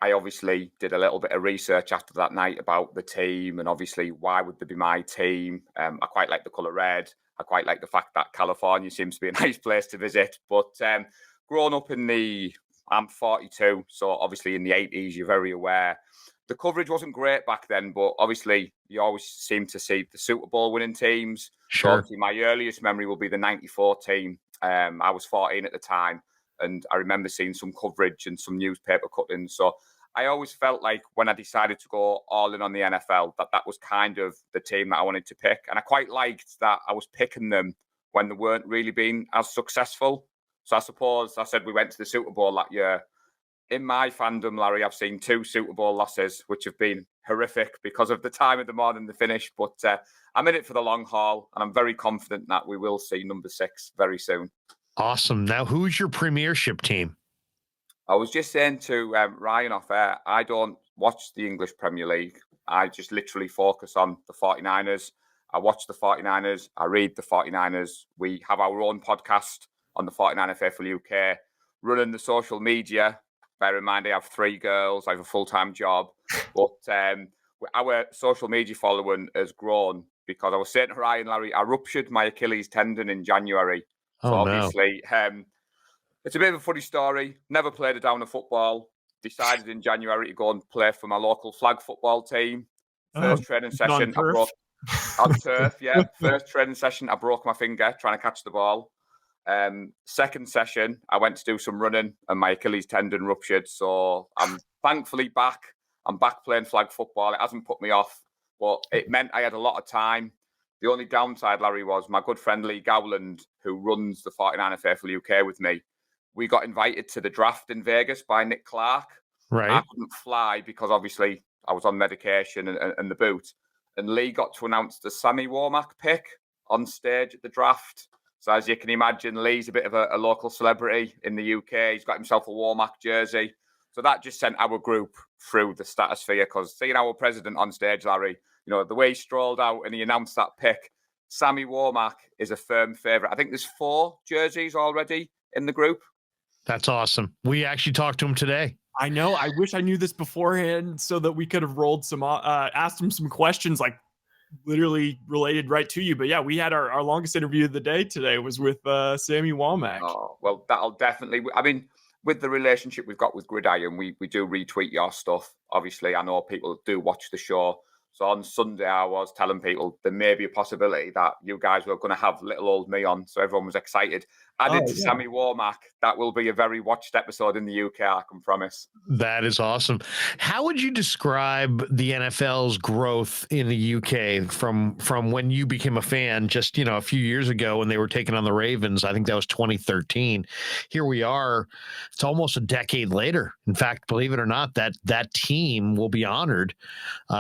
[SPEAKER 3] I obviously did a little bit of research after that night about the team, and obviously why would they be my team? I quite like the colour red. I quite like the fact that California seems to be a nice place to visit. But growing up I'm 42, so obviously in the 80s, you're very aware. The coverage wasn't great back then, but obviously you always seem to see the Super Bowl winning teams.
[SPEAKER 1] Sure.
[SPEAKER 3] So obviously my earliest memory will be the 94 team. I was 14 at the time, and I remember seeing some coverage and some newspaper cuttings. So I always felt like when I decided to go all in on the NFL, that was kind of the team that I wanted to pick. And I quite liked that I was picking them when they weren't really being as successful. So I suppose I said we went to the Super Bowl that year. In my fandom, Larry, I've seen 2 Super Bowl losses, which have been horrific because of the time of the morning, the finish. But I'm in it for the long haul, and I'm very confident that we will see number 6 very soon.
[SPEAKER 1] Awesome. Now, who's your premiership team?
[SPEAKER 3] I was just saying to Ryan off air, I don't watch the English Premier League. I just literally focus on the 49ers. I watch the 49ers. I read the 49ers. We have our own podcast on the 49er Faithful UK, running the social media. Bear in mind, I have 3 girls. I have a full-time job. But our social media following has grown because I was saying to Ryan, Larry, I ruptured my Achilles tendon in January. So
[SPEAKER 1] Oh, no.
[SPEAKER 3] obviously, it's a bit of a funny story. Never played a down of football. Decided in January to go and play for my local flag football team. First training session, I broke on turf. Yeah, first training session, I broke my finger trying to catch the ball. Second session, I went to do some running and my Achilles tendon ruptured. So I'm thankfully back. I'm back playing flag football. It hasn't put me off, but it meant I had a lot of time. The only downside, Larry, was my good friend Lee Gowland, who runs the 49er Faithful UK with me. We got invited to the draft in Vegas by Nick Clark.
[SPEAKER 1] Right.
[SPEAKER 3] I couldn't fly because obviously I was on medication and the boot. And Lee got to announce the Sammy Womack pick on stage at the draft. So as you can imagine, Lee's a bit of a local celebrity in the UK. He's got himself a Womack jersey. So that just sent our group through the stratosphere because seeing our president on stage, Larry, you know, the way he strolled out and he announced that pick, Sammy Womack is a firm favourite. I think there's 4 jerseys already in the group.
[SPEAKER 1] That's awesome. We actually talked to him today.
[SPEAKER 2] I know. I wish I knew this beforehand so that we could have rolled some, asked him some questions like literally related right to you. But yeah, we had our longest interview of the day today was with Sammy Womack.
[SPEAKER 3] Oh, well, that'll definitely, I mean, with the relationship we've got with Gridiron, we do retweet your stuff. Obviously, I know people do watch the show. So on Sunday, I was telling people there may be a possibility that you guys were going to have little old me on. So everyone was excited. Added to Sammy Womack, that will be a very watched episode in the UK, I can promise.
[SPEAKER 1] That is awesome. How would you describe the NFL's growth in the UK from when you became a fan just, you know, a few years ago when they were taking on the Ravens? I think that was 2013. Here we are. It's almost a decade later. In fact, believe it or not, that team will be honored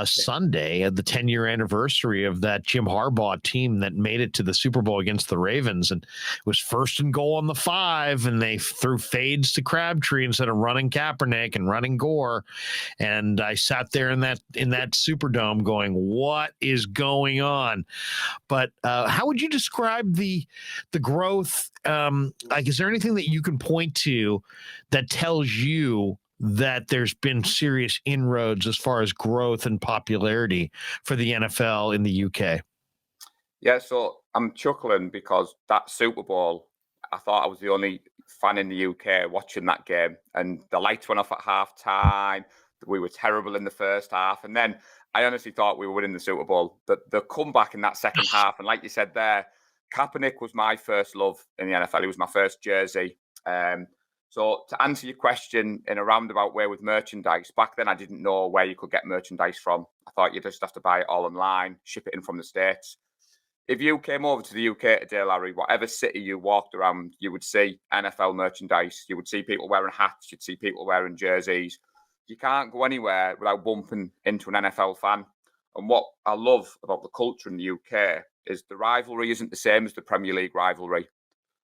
[SPEAKER 1] Sunday at the 10-year anniversary of that Jim Harbaugh team that made it to the Super Bowl against the Ravens. And it was first and goal on the 5, and they threw fades to Crabtree instead of running Kaepernick and running Gore. And I sat there in that Superdome going, what is going on? But how would you describe the growth? Like, is there anything that you can point to that tells you that there's been serious inroads as far as growth and popularity for the NFL in the UK?
[SPEAKER 3] Yeah, so I'm chuckling because that Super Bowl, I thought I was the only fan in the UK watching that game. And the lights went off at half time. We were terrible in the first half. And then I honestly thought we were winning the Super Bowl. The comeback in that second half, and like you said there, Kaepernick was my first love in the NFL. He was my first jersey. So to answer your question in a roundabout way with merchandise, back then I didn't know where you could get merchandise from. I thought you just have to buy it all online, ship it in from the States. If you came over to the UK today, Larry, whatever city you walked around, you would see NFL merchandise. You would see people wearing hats. You'd see people wearing jerseys. You can't go anywhere without bumping into an NFL fan. And what I love about the culture in the UK is the rivalry isn't the same as the Premier League rivalry.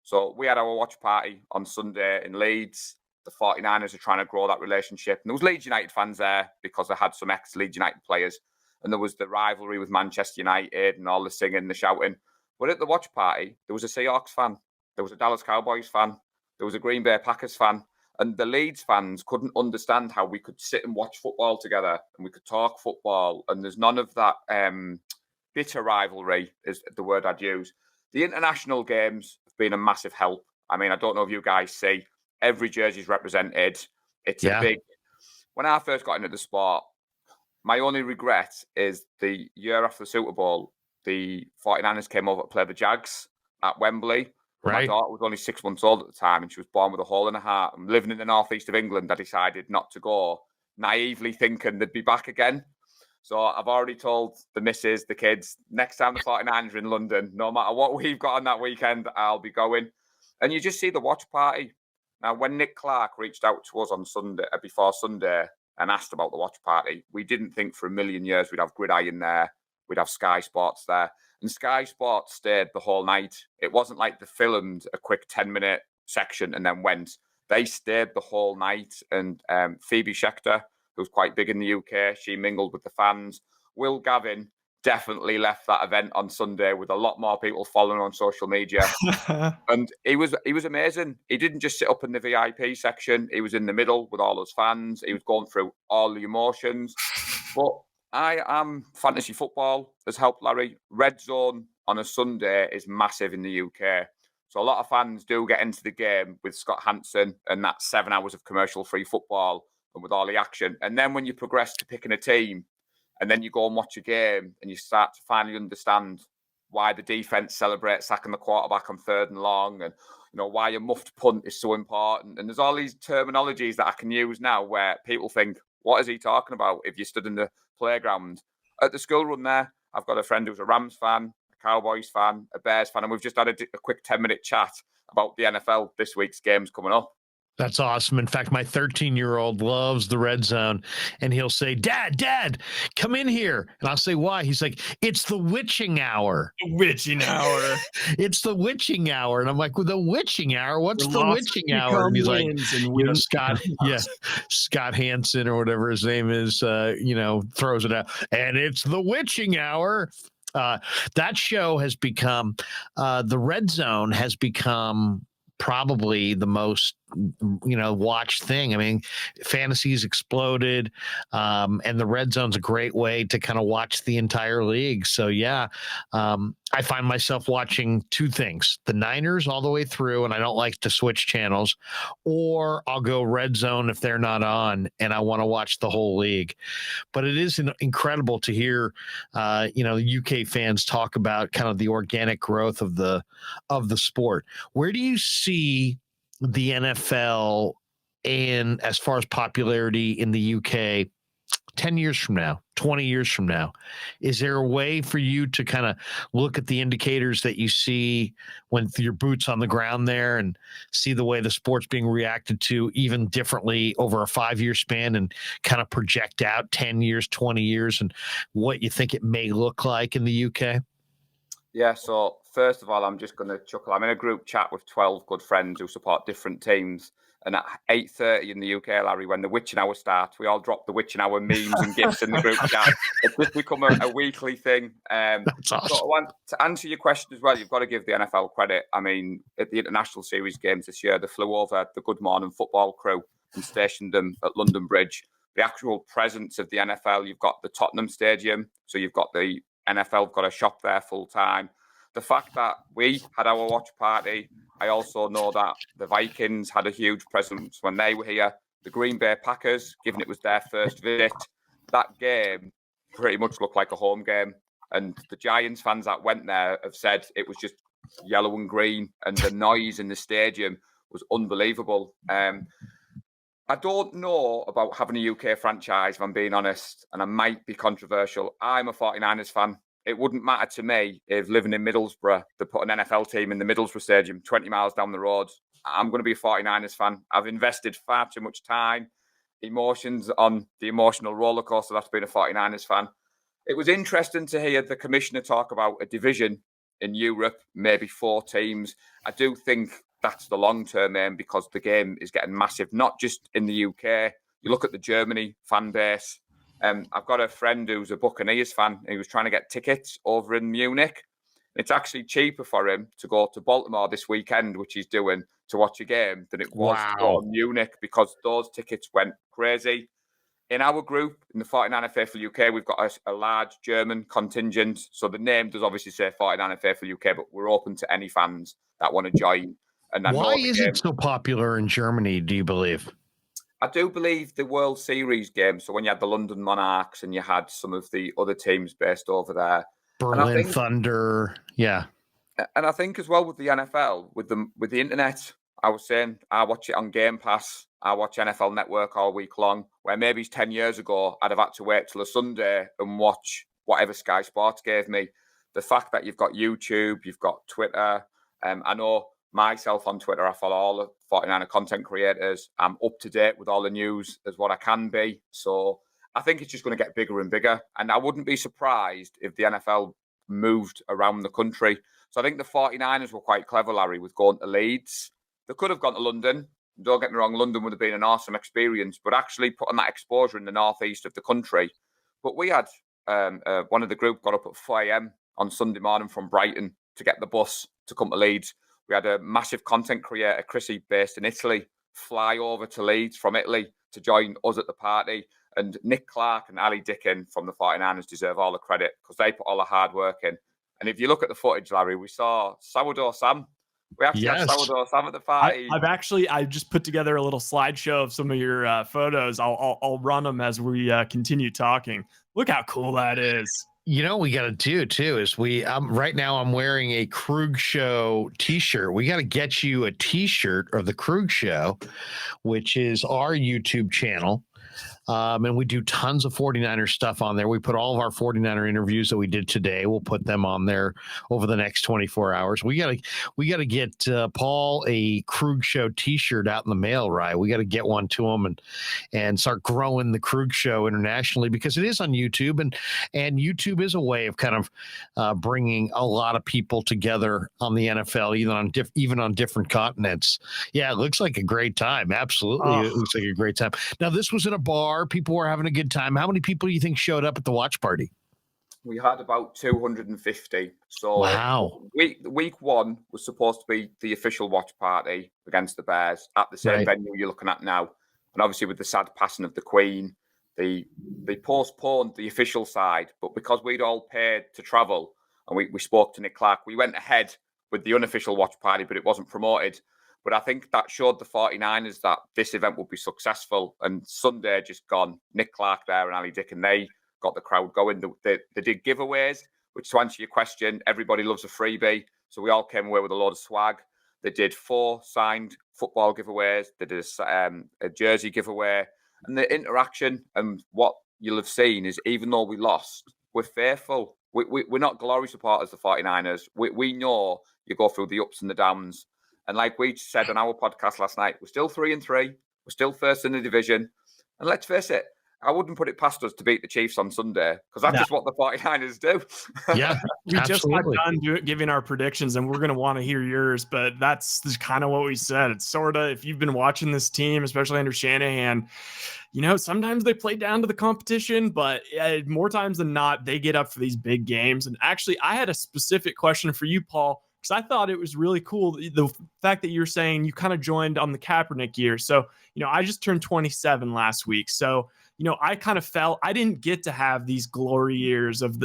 [SPEAKER 3] So we had our watch party on Sunday in Leeds. The 49ers are trying to grow that relationship. And there was Leeds United fans there because they had some ex-Leeds United players. And there was the rivalry with Manchester United and all the singing, the shouting. But at the watch party, there was a Seahawks fan. There was a Dallas Cowboys fan. There was a Green Bay Packers fan. And the Leeds fans couldn't understand how we could sit and watch football together and we could talk football. And there's none of that bitter rivalry, is the word I'd use. The international games have been a massive help. I mean, I don't know if you guys see, every jersey's represented. It's a big... When I first got into the sport, my only regret is the year after the Super Bowl, the 49ers came over to play the Jags at Wembley. Right. My daughter was only 6 months old at the time and she was born with a hole in her heart. And living in the northeast of England, I decided not to go, naively thinking they'd be back again. So I've already told the missus, the kids, next time the 49ers are in London, no matter what we've got on that weekend, I'll be going. And you just see the watch party. Now, when Nick Clark reached out to us on Sunday, before Sunday, and asked about the watch party, we didn't think for a million years we'd have Gridiron there, we'd have Sky Sports there. And Sky Sports stayed the whole night. It wasn't like they filmed a quick 10-minute section and then went. They stayed the whole night. And Phoebe Schechter, who's quite big in the UK, she mingled with the fans. Will Gavin definitely left that event on Sunday with a lot more people following on social media. And he was amazing. He didn't just sit up in the VIP section. He was in the middle with all those fans. He was going through all the emotions. But I am fantasy football has helped Larry. Red Zone on a Sunday is massive in the UK. So a lot of fans do get into the game with Scott Hansen and that 7 hours of commercial-free football and with all the action. And then when you progress to picking a team and then you go and watch a game and you start to finally understand why the defense celebrates sacking the quarterback on 3rd and long, and why a muffed punt is so important. And there's all these terminologies that I can use now where people think, what is he talking about? If you stood in the playground at the school run there, I've got a friend who's a Rams fan, a Cowboys fan, a Bears fan, and we've just had a quick 10-minute chat about the NFL, this week's games coming up.
[SPEAKER 1] That's awesome. In fact, my 13-year-old loves the Red Zone, and he'll say, Dad, come in here. And I'll say, why? He's like, it's the witching hour.
[SPEAKER 2] The witching hour.
[SPEAKER 1] It's the witching hour. And I'm like, well, the witching hour? What's the witching hour? And he's like, Scott Hansen or whatever his name is, throws it out. And it's the witching hour. That show has become, the Red Zone has become probably the most watched thing. I mean, fantasy's exploded, and the Red Zone's a great way to kind of watch the entire league. So yeah, I find myself watching two things: the Niners all the way through, and I don't like to switch channels, or I'll go Red Zone if they're not on and I want to watch the whole league. But it is incredible to hear UK fans talk about kind of the organic growth of the sport. Where do you see the NFL in as far as popularity in the UK 10 years from now, 20 years from now? Is there a way for you to kind of look at the indicators that you see when your boots on the ground there and see the way the sport's being reacted to even differently over a 5-year span and kind of project out 10 years, 20 years and what you think it may look like in the UK?
[SPEAKER 3] Yeah, so first of all, I'm just going to chuckle. I'm in a group chat with 12 good friends who support different teams. And at 8:30 in the UK, Larry, when the witching hour starts, we all drop the witching hour memes and gifs in the group chat. It's just become a weekly thing.
[SPEAKER 1] That's awesome.
[SPEAKER 3] So to answer your question as well, you've got to give the NFL credit. I mean, at the International Series games this year, they flew over the Good Morning Football crew and stationed them at London Bridge. The actual presence of the NFL, you've got the Tottenham Stadium, so you've got the NFL got a shop there full time. The fact that we had our watch party, I also know that the Vikings had a huge presence when they were here. The Green Bay Packers, given it was their first visit, that game pretty much looked like a home game. And the Giants fans that went there have said it was just yellow and green, and the noise in the stadium was unbelievable. I don't know about having a UK franchise, if I'm being honest, and I might be controversial. I'm a 49ers fan. It wouldn't matter to me if living in Middlesbrough, they put an NFL team in the Middlesbrough Stadium 20 miles down the road. I'm going to be a 49ers fan. I've invested far too much time, emotions on the emotional roller coaster that's been a 49ers fan. It was interesting to hear the commissioner talk about a division in Europe, maybe 4 teams. I do think that's the long-term aim because the game is getting massive, not just in the UK. You look at the Germany fan base. I've got a friend who's a Buccaneers fan. He was trying to get tickets over in Munich. It's actually cheaper for him to go to Baltimore this weekend, which he's doing, to watch a game than it was to go to Munich because those tickets went crazy. In our group, in the 49er Faithful UK, we've got a large German contingent. So the name does obviously say 49er Faithful UK, but we're open to any fans that want to join. And
[SPEAKER 1] why is it so popular in Germany, do you believe?
[SPEAKER 3] I do believe the World Series game. So when you had the London Monarchs and you had some of the other teams based over there.
[SPEAKER 1] Berlin Thunder. Yeah.
[SPEAKER 3] And I think as well with the NFL, with the internet, I was saying I watch it on Game Pass. I watch NFL Network all week long, where maybe 10 years ago, I'd have had to wait till a Sunday and watch whatever Sky Sports gave me. The fact that you've got YouTube, you've got Twitter. I know myself on Twitter, I follow all the 49er content creators. I'm up to date with all the news as what I can be. So I think it's just going to get bigger and bigger. And I wouldn't be surprised if the NFL moved around the country. So I think the 49ers were quite clever, Larry, with going to Leeds. They could have gone to London. Don't get me wrong, London would have been an awesome experience, but actually putting that exposure in the northeast of the country. But we had one of the group got up at 4 a.m. on Sunday morning from Brighton to get the bus to come to Leeds. We had a massive content creator, Chrissy, based in Italy, fly over to Leeds from Italy to join us at the party. And Nick Clark and Ali Dickin from the 49ers deserve all the credit because they put all the hard work in. And if you look at the footage, Larry, we saw Sourdough Sam. We actually had Sourdough Sam at the party.
[SPEAKER 2] I just put together a little slideshow of some of your photos. I'll run them as we continue talking. Look how cool that is.
[SPEAKER 1] You know, we got to do too is right now I'm wearing a Krug Show t-shirt. We got to get you a t-shirt of the Krug Show, which is our YouTube channel. And we do tons of 49er stuff on there. We put all of our 49er interviews that we did today. We'll put them on there over the next 24 hours. We gotta get Paul a Krug Show t-shirt out in the mail, right? We got to get one to him and start growing the Krug Show internationally because it is on YouTube and YouTube is a way of kind of bringing a lot of people together on the NFL, even on different continents. Yeah, it looks like a great time. Absolutely, It looks like a great time. Now, this was in a bar. People were having a good time. How many people do you think showed up at the watch party?
[SPEAKER 3] We had about 250. So
[SPEAKER 1] wow.
[SPEAKER 3] Week 1 was supposed to be the official watch party against the Bears at the same venue you're looking at now. And obviously with the sad passing of the Queen, they postponed the official side. But because we'd all paid to travel and we spoke to Nick Clark, we went ahead with the unofficial watch party, but it wasn't promoted. But I think that showed the 49ers that this event would be successful. And Sunday just gone. Nick Clark there and Ali Dickin, they got the crowd going. They did giveaways, which to answer your question, everybody loves a freebie. So we all came away with a load of swag. They did 4 signed football giveaways. They did a jersey giveaway. And the interaction and what you'll have seen is even though we lost, we're faithful. We're not glory supporters, the 49ers. We know you go through the ups and the downs. And like we said on our podcast last night, we're still 3-3. We're still first in the division. And let's face it, I wouldn't put it past us to beat the Chiefs on Sunday because that's just what the 49ers do.
[SPEAKER 1] Yeah,
[SPEAKER 2] we just got done giving our predictions and we're going to want to hear yours, but that's kind of what we said. It's sort of, if you've been watching this team, especially under Shanahan, you know, sometimes they play down to the competition, but more times than not, they get up for these big games. And actually, I had a specific question for you, Paul, because I thought it was really cool, the fact that you're saying you kind of joined on the Kaepernick year. So, you know, I just turned 27 last week. So, you know, I kind of felt I didn't get to have these glory years of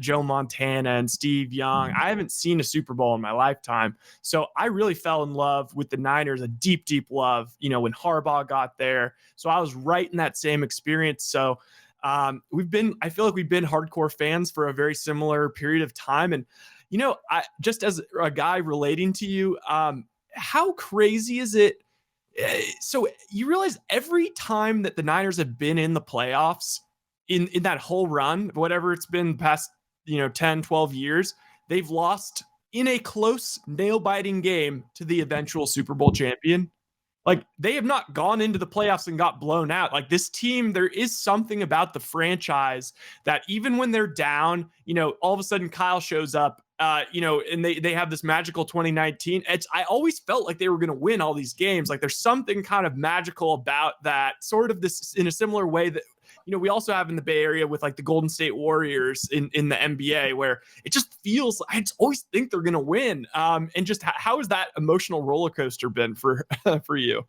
[SPEAKER 2] Joe Montana and Steve Young. I haven't seen a Super Bowl in my lifetime. So I really fell in love with the Niners, a deep, deep love, you know, when Harbaugh got there. So I was right in that same experience. So I feel like we've been hardcore fans for a very similar period of time. And, you know, just as a guy relating to you, how crazy is it? So you realize every time that the Niners have been in the playoffs in that whole run, whatever it's been past, 10, 12 years, they've lost in a close nail biting game to the eventual Super Bowl champion. Like, they have not gone into the playoffs and got blown out. Like, this team, there is something about the franchise that even when they're down, all of a sudden Kyle shows up, and they have this magical 2019. I always felt like they were going to win all these games. Like, there's something kind of magical about that, sort of this in a similar way that, we also have in the Bay Area with like the Golden State Warriors in the NBA, where it just feels, I just always think they're going to win. And just how has that emotional roller coaster been for you?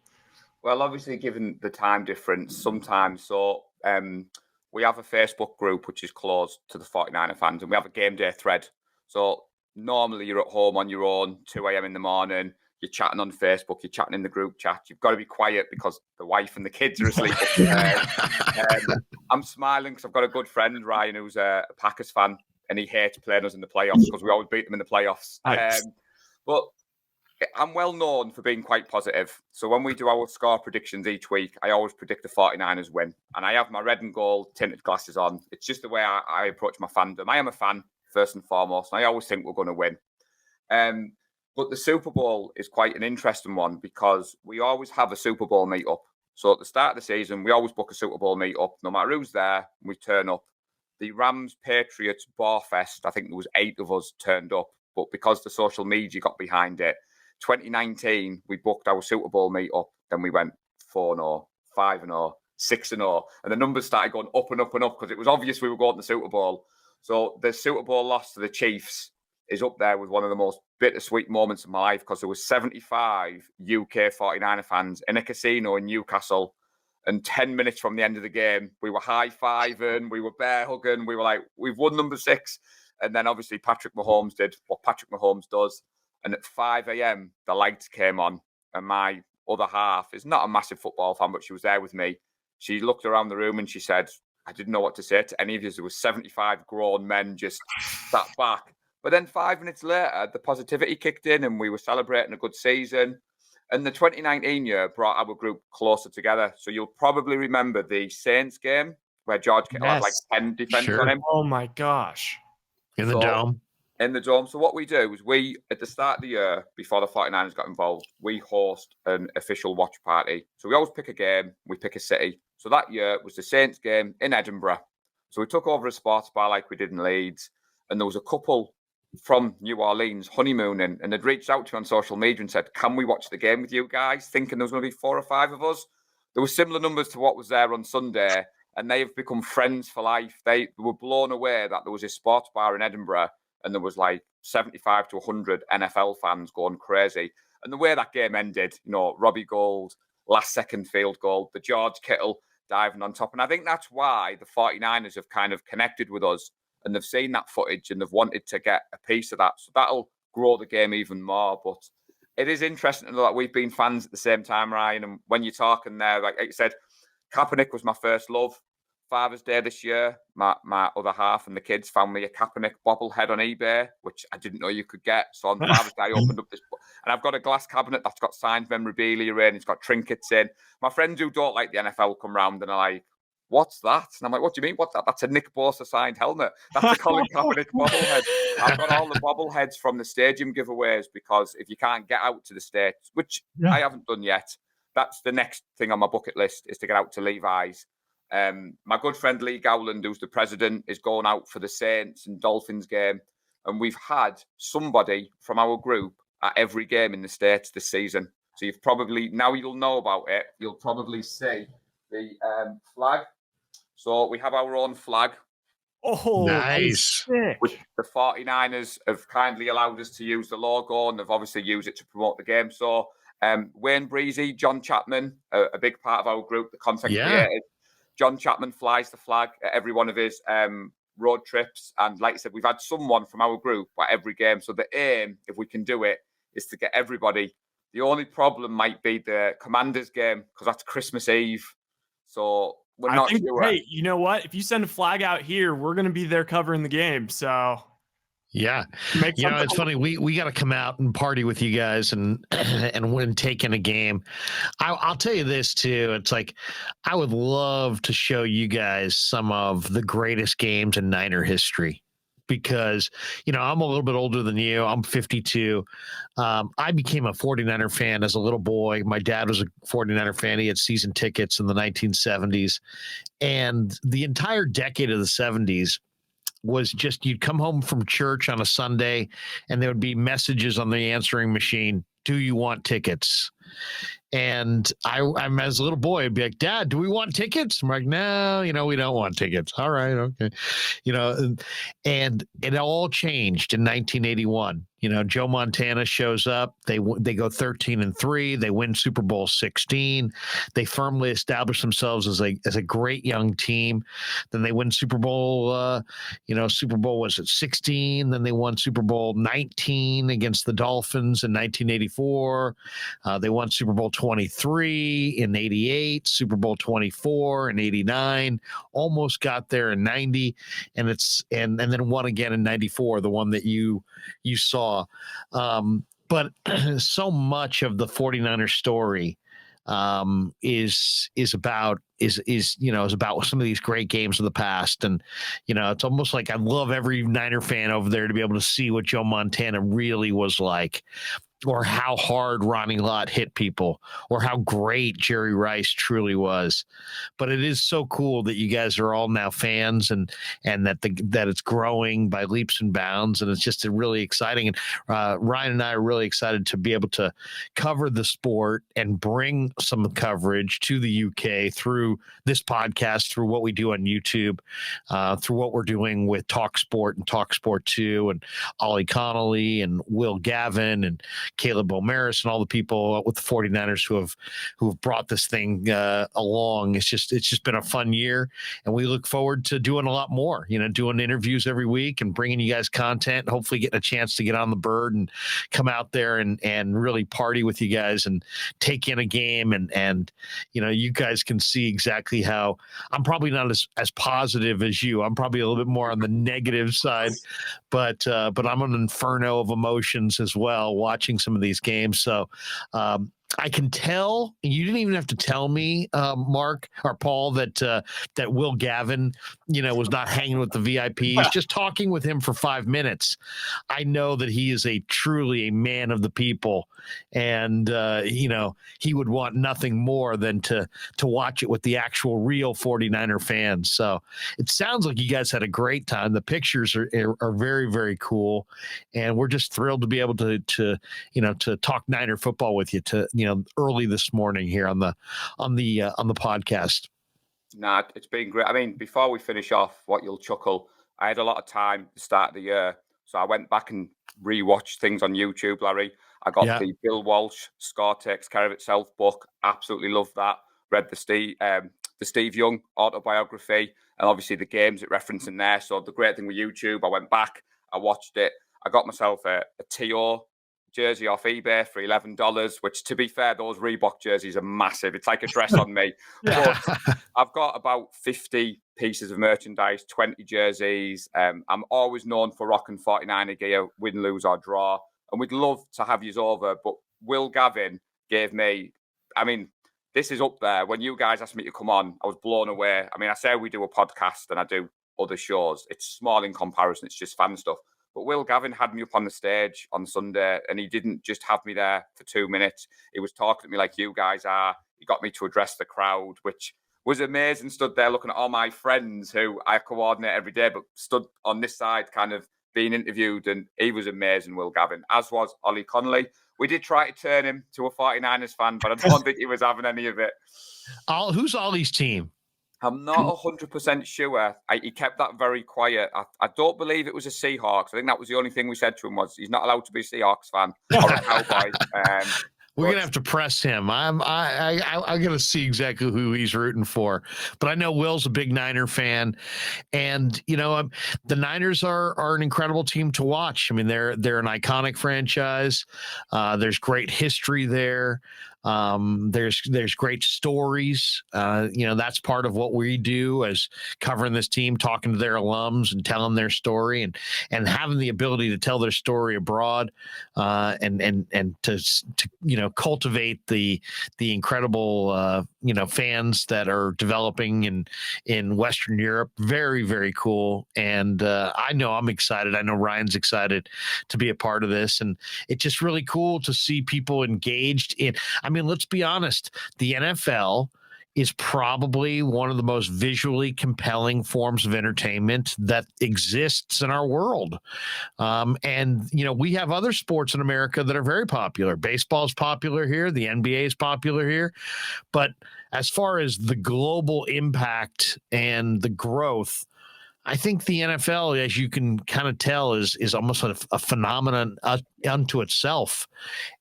[SPEAKER 3] Well, obviously, given the time difference, sometimes, we have a Facebook group which is closed to the 49er fans, and we have a game day thread. So normally you're at home on your own, 2 a.m. in the morning, you're chatting on Facebook, you're chatting in the group chat. You've got to be quiet because the wife and the kids are asleep. I'm smiling because I've got a good friend, Ryan, who's a Packers fan, and he hates playing us in the playoffs because we always beat them in the playoffs.
[SPEAKER 2] Nice.
[SPEAKER 3] But I'm well known for being quite positive. So when we do our score predictions each week, I always predict the 49ers win. And I have my red and gold tinted glasses on. It's just the way I approach my fandom. I am a fan, first and foremost, and I always think we're going to win. But the Super Bowl is quite an interesting one because we always have a Super Bowl meet-up. So at the start of the season, we always book a Super Bowl meet-up. No matter who's there, we turn up. The Rams-Patriots Bar Fest, I think there was 8 of us turned up. But because the social media got behind it, 2019, we booked our Super Bowl meet-up. Then we went 4-0, 5-0, 6-0, and the numbers started going up and up and up because it was obvious we were going to the Super Bowl. So the Super Bowl loss to the Chiefs is up there with one of the most bittersweet moments of my life because there was 75 UK 49er fans in a casino in Newcastle. And 10 minutes from the end of the game, we were high-fiving, we were bear hugging, we were like, we've won number 6. And then obviously Patrick Mahomes did what Patrick Mahomes does. And at 5 a.m., the lights came on. And my other half is not a massive football fan, but she was there with me. She looked around the room and she said, I didn't know what to say to any of you. There was 75 grown men just sat back. But then 5 minutes later, the positivity kicked in and we were celebrating a good season. And the 2019 year brought our group closer together. So you'll probably remember the Saints game where George Kittle had like 10 defenders on him.
[SPEAKER 2] Oh my gosh.
[SPEAKER 1] In the dome.
[SPEAKER 3] In the dome. So what we do is we, at the start of the year, before the 49ers got involved, we host an official watch party. So we always pick a game, we pick a city. So that year was the Saints game in Edinburgh. So we took over a sports bar like we did in Leeds. And there was a couple from New Orleans honeymooning, and they'd reached out to me on social media and said, can we watch the game with you guys? Thinking there was going to be 4 or 5 of us. There were similar numbers to what was there on Sunday, and they have become friends for life. They were blown away that there was a sports bar in Edinburgh and there was like 75 to 100 NFL fans going crazy. And the way that game ended, you know, Robbie Gould, last second field goal, the George Kittle diving on top. And I think that's why the 49ers have kind of connected with us. And they've seen that footage and they've wanted to get a piece of that. So that'll grow the game even more. But it is interesting to know that we've been fans at the same time, Ryan. And when you're talking there, like I said, Kaepernick was my first love. Father's Day this year, my other half and the kids found me a Kaepernick bobblehead on eBay, which I didn't know you could get. So on Father's Day, I opened up this, and I've got a glass cabinet that's got signed memorabilia in. It's got trinkets in. My friends who don't like the NFL come round and are like, what's that? And I'm like, what do you mean? What's that? That's a Nick Bosa signed helmet. That's a Colin Kaepernick bobblehead. I've got all the bobbleheads from the stadium giveaways because if you can't get out to the States, which I haven't done yet, that's the next thing on my bucket list is to get out to Levi's. My good friend Lee Gowland, who's the president, is going out for the Saints and Dolphins game. And we've had somebody from our group at every game in the States this season. So you've probably, now you'll know about it, you'll probably see the flag. So we have our own flag.
[SPEAKER 2] Oh,
[SPEAKER 1] nice.
[SPEAKER 3] Which the 49ers have kindly allowed us to use the logo, and they've obviously used it to promote the game. So Wayne Breezy, John Chapman, a big part of our group, the content creators. John Chapman flies the flag at every one of his road trips. And like I said, we've had someone from our group at every game. So the aim, if we can do it, is to get everybody. The only problem might be the Commanders game because that's Christmas Eve. So we're not sure.
[SPEAKER 2] Hey, you know what? If you send a flag out here, we're going to be there covering the game. So
[SPEAKER 1] yeah, you know, it's funny. We got to come out and party with you guys and win taking a game. I'll tell you this too. It's like I would love to show you guys some of the greatest games in Niner history because, you know, I'm a little bit older than you. I'm 52. I became a 49er fan as a little boy. My dad was a 49er fan. He had season tickets in the 1970s. And the entire decade of the 70s was just you'd come home from church on a Sunday and there would be messages on the answering machine. Do you want tickets? And I'm as a little boy, I'd be like, Dad, do we want tickets? I'm like, no, you know, we don't want tickets. All right. Okay. You know, and it all changed in 1981. You know, Joe Montana shows up. They go 13-3. They win Super Bowl 16. They firmly establish themselves as a great young team. Then they win Super Bowl. Super Bowl was at 16. Then they won Super Bowl 19 against the Dolphins in 1984. They won Super Bowl 23 in 88. Super Bowl 24 in 89. Almost got there in 90, and then won again in 94. The one that you saw. But so much of the 49er story is about some of these great games of the past. And, you know, it's almost like I love every Niner fan over there to be able to see what Joe Montana really was like. or how hard Ronnie Lott hit people, or how great Jerry Rice truly was. But it is so cool that you guys are all now fans, and that it's growing by leaps and bounds, and it's just really exciting. And Ryan and I are really excited to be able to cover the sport and bring some coverage to the UK through this podcast, through what we do on YouTube, through what we're doing with Talk Sport and Talk Sport 2, and Ollie Connolly and Will Gavin and Caleb O'Maris and all the people with the 49ers who have brought this thing along. It's just been a fun year, and we look forward to doing a lot more, doing interviews every week and bringing you guys content, hopefully getting a chance to get on the bird and come out there and really party with you guys and take in a game. And you guys can see exactly how I'm probably not as positive as you. I'm probably a little bit more on the negative side, but I'm an inferno of emotions as well watching some of these games. So I can tell, you didn't even have to tell me, Mark or Paul, that Will Gavin, was not hanging with the VIPs. Just talking with him for 5 minutes, I know that he is truly a man of the people, and he would want nothing more than to watch it with the actual real 49er fans. So it sounds like you guys had a great time. The pictures are very, very cool, and we're just thrilled to be able to talk Niner football with you early this morning here on the podcast.
[SPEAKER 3] Nah, it's been great. I mean, before we finish off, what you'll chuckle, I had a lot of time at the start of the year, so I went back and rewatched things on YouTube, Larry. I got the Bill Walsh Score Takes Care of Itself book. Absolutely loved that. Read the Steve Young autobiography, and obviously the games it referenced in there. So the great thing with YouTube, I went back, I watched it. I got myself a TO jersey off eBay for $11, which, to be fair, those Reebok jerseys are massive. It's like a dress on me. But I've got about 50 pieces of merchandise, 20 jerseys. I'm always known for rocking 49er gear, win, lose, or draw. And we'd love to have you over. But Will Gavin gave me, this is up there. When you guys asked me to come on, I was blown away. I say we do a podcast and I do other shows. It's small in comparison. It's just fan stuff. But Will Gavin had me up on the stage on Sunday, and he didn't just have me there for 2 minutes. He was talking to me like you guys are. He got me to address the crowd, which was amazing. Stood there looking at all my friends who I coordinate every day, but stood on this side kind of being interviewed, and he was amazing, Will Gavin, as was Ollie Connolly. We did try to turn him to a 49ers fan, but I don't think he was having any of it.
[SPEAKER 1] Who's Ollie's team?
[SPEAKER 3] I'm not 100% sure. He kept that very quiet. I don't believe it was a Seahawks. I think that was the only thing we said to him was he's not allowed to be a Seahawks fan or a Cowboy.
[SPEAKER 1] We're gonna have to press him. I'm gonna see exactly who he's rooting for. But I know Will's a big Niner fan, and the Niners are an incredible team to watch. They're an iconic franchise. There's great history there. There's great stories. That's part of what we do as covering this team, talking to their alums and telling their story, and having the ability to tell their story abroad, and to cultivate the incredible fans that are developing in Western Europe. Very, very cool. And I know I'm excited. I know Ryan's excited to be a part of this, and it's just really cool to see people engaged in. Let's be honest. The NFL is probably one of the most visually compelling forms of entertainment that exists in our world. We have other sports in America that are very popular. Baseball is popular here. The NBA is popular here. But as far as the global impact and the growth, I think the NFL, as you can kind of tell, is almost a phenomenon unto itself.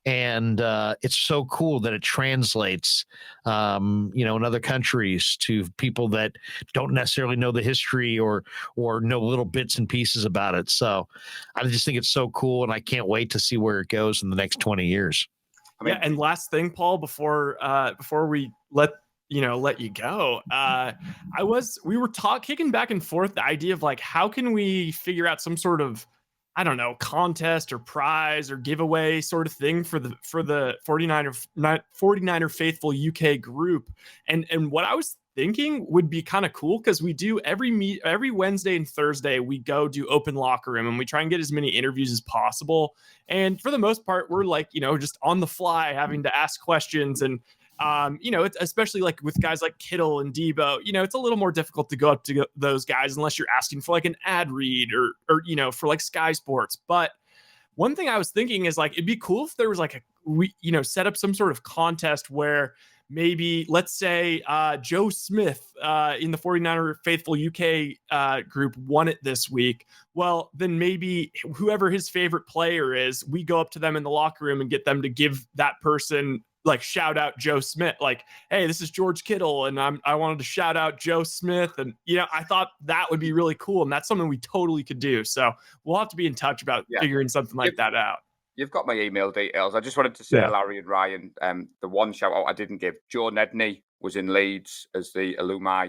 [SPEAKER 1] And it's so cool that it translates, in other countries to people that don't necessarily know the history or know little bits and pieces about it. So I just think it's so cool, and I can't wait to see where it goes in the next 20 years.
[SPEAKER 2] And last thing, Paul, before we let you go. We were kicking back and forth the idea of like, how can we figure out some sort of, contest or prize or giveaway sort of thing for the 49er faithful UK group. And what I was thinking would be kind of cool, because we do every Wednesday and Thursday, we go do open locker room and we try and get as many interviews as possible. And for the most part, we're like, just on the fly having to ask questions. And it's especially like with guys like Kittle and Debo, it's a little more difficult to go up to those guys unless you're asking for like an ad read or for like Sky Sports. But one thing I was thinking is like, it'd be cool if there was like set up some sort of contest where maybe, let's say, Joe Smith in the 49er Faithful UK group won it this week. Well, then maybe whoever his favorite player is, we go up to them in the locker room and get them to give that person, like, shout out Joe Smith, like, hey, this is George Kittle, and I wanted to shout out Joe Smith. And, I thought that would be really cool. And that's something we totally could do. So we'll have to be in touch about figuring something like that out.
[SPEAKER 3] You've got my email details. I just wanted to say, Larry and Ryan, the one shout out I didn't give, Joe Nedney was in Leeds as the alumni.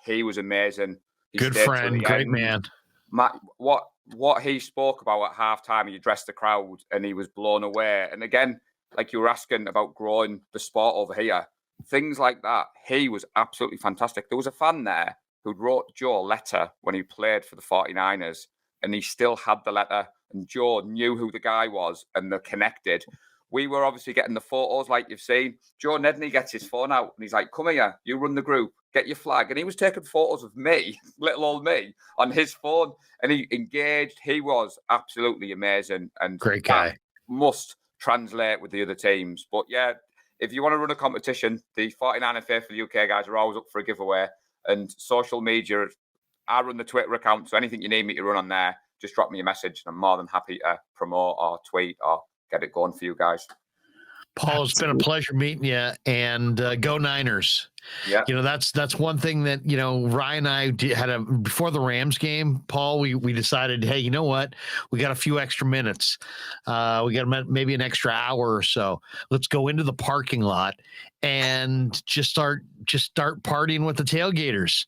[SPEAKER 3] He was amazing.
[SPEAKER 1] Good friend, great man.
[SPEAKER 3] Matt, what he spoke about at halftime, he addressed the crowd and he was blown away. And again, like you were asking about growing the sport over here, things like that, he was absolutely fantastic. There was a fan there who wrote Joe a letter when he played for the 49ers, and he still had the letter, and Joe knew who the guy was, and they're connected. We were obviously getting the photos like you've seen. Joe Nedney gets his phone out and he's like, come here, you run the group, get your flag. And he was taking photos of me, little old me, on his phone, and he engaged. He was absolutely amazing. And
[SPEAKER 1] great guy.
[SPEAKER 3] Must translate with the other teams. But yeah, if you want to run a competition, the 49er Faithful UK guys are always up for a giveaway. And social media, I run the Twitter account, so anything you need me to run on there, just drop me a message and I'm more than happy to promote or tweet or get it going for you guys.
[SPEAKER 1] Paul, it's been a pleasure meeting you, and go Niners.
[SPEAKER 3] Yeah.
[SPEAKER 1] That's one thing that, Ryan and I had before the Rams game, Paul, we decided, hey, you know what? We got a few extra minutes. We got maybe an extra hour or so. Let's go into the parking lot and just start partying with the tailgaters.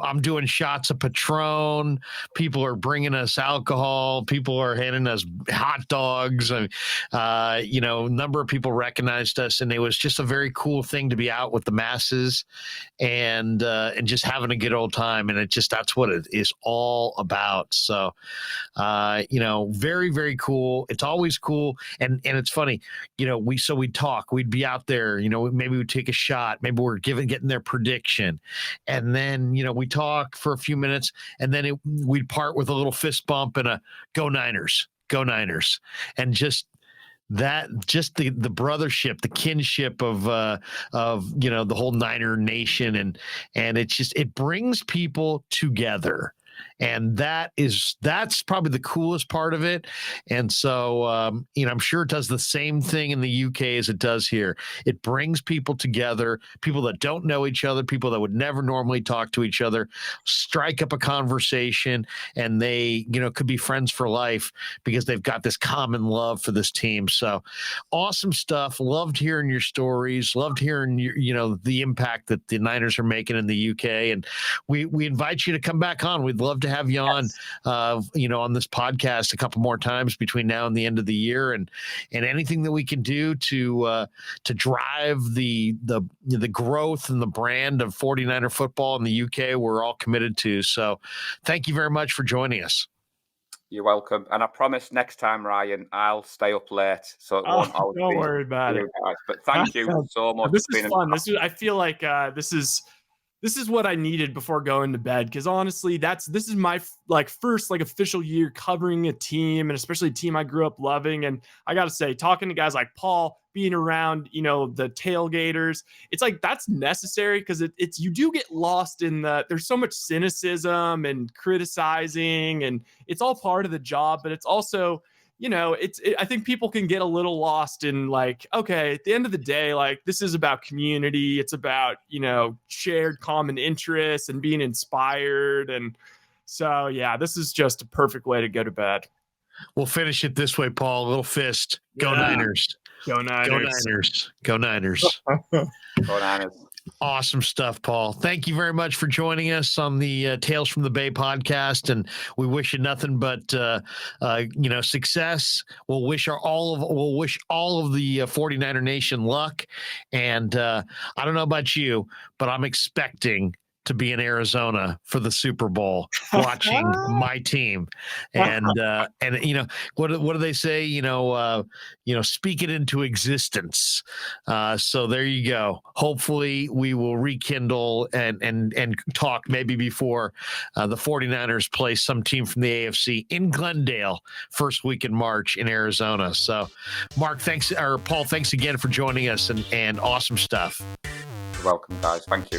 [SPEAKER 1] I'm doing shots of Patron. People are bringing us alcohol. People are handing us hot dogs. A number of people recognized us, and it was just a very cool thing to be out with the masses and just having a good old time. And that's what it is all about. So, very, very cool. It's always cool. And it's funny, we'd talk, we'd be out there, maybe we'd take a shot, maybe we're getting their prediction. And then, we talk for a few minutes, and then we'd part with a little fist bump and a go Niners, and just the brothership, the kinship of the whole Niner nation, and it brings people together. And that's probably the coolest part of it. And so, I'm sure it does the same thing in the UK as it does here. It brings people together, people that don't know each other, people that would never normally talk to each other, strike up a conversation, and they, could be friends for life because they've got this common love for this team. So awesome stuff. Loved hearing your stories, loved hearing the impact that the Niners are making in the UK. And we invite you to come back on. We'd love to have you on, on this podcast a couple more times between now and the end of the year, and anything that we can do to drive the growth and the brand of 49er football in the UK, we're all committed to. So thank you very much for joining us.
[SPEAKER 3] You're welcome. And I promise next time, Ryan, I'll stay up late. So it won't always
[SPEAKER 2] don't worry about it.
[SPEAKER 3] Guys. But thank you so much.
[SPEAKER 2] This is fun. I feel like this is what I needed before going to bed, because honestly, this is my first official year covering a team, and especially a team I grew up loving. And I got to say, talking to guys like Paul, being around, the tailgaters, it's like that's necessary, because it's you do get lost in there's so much cynicism and criticizing, and it's all part of the job, but it's also, I think people can get a little lost in okay, at the end of the day, this is about community. It's about, shared common interests and being inspired. And so, yeah, this is just a perfect way to go to bed.
[SPEAKER 1] We'll finish it this way, Paul. A little fist. Go Niners.
[SPEAKER 2] Go Niners.
[SPEAKER 1] Go Niners. Go Niners.
[SPEAKER 3] Go Niners.
[SPEAKER 1] Awesome stuff, Paul. Thank you very much for joining us on the Tales from the Bay podcast, and we wish you nothing but success. We'll wish all of the 49er Nation luck, and I don't know about you, but I'm expecting to be in Arizona for the Super Bowl, watching my team, and what do they say? Speak it into existence. So there you go. Hopefully, we will rekindle and talk maybe before the 49ers play some team from the AFC in Glendale first week in March in Arizona. So, Paul, thanks again for joining us, and awesome stuff.
[SPEAKER 3] You're welcome, guys. Thank you.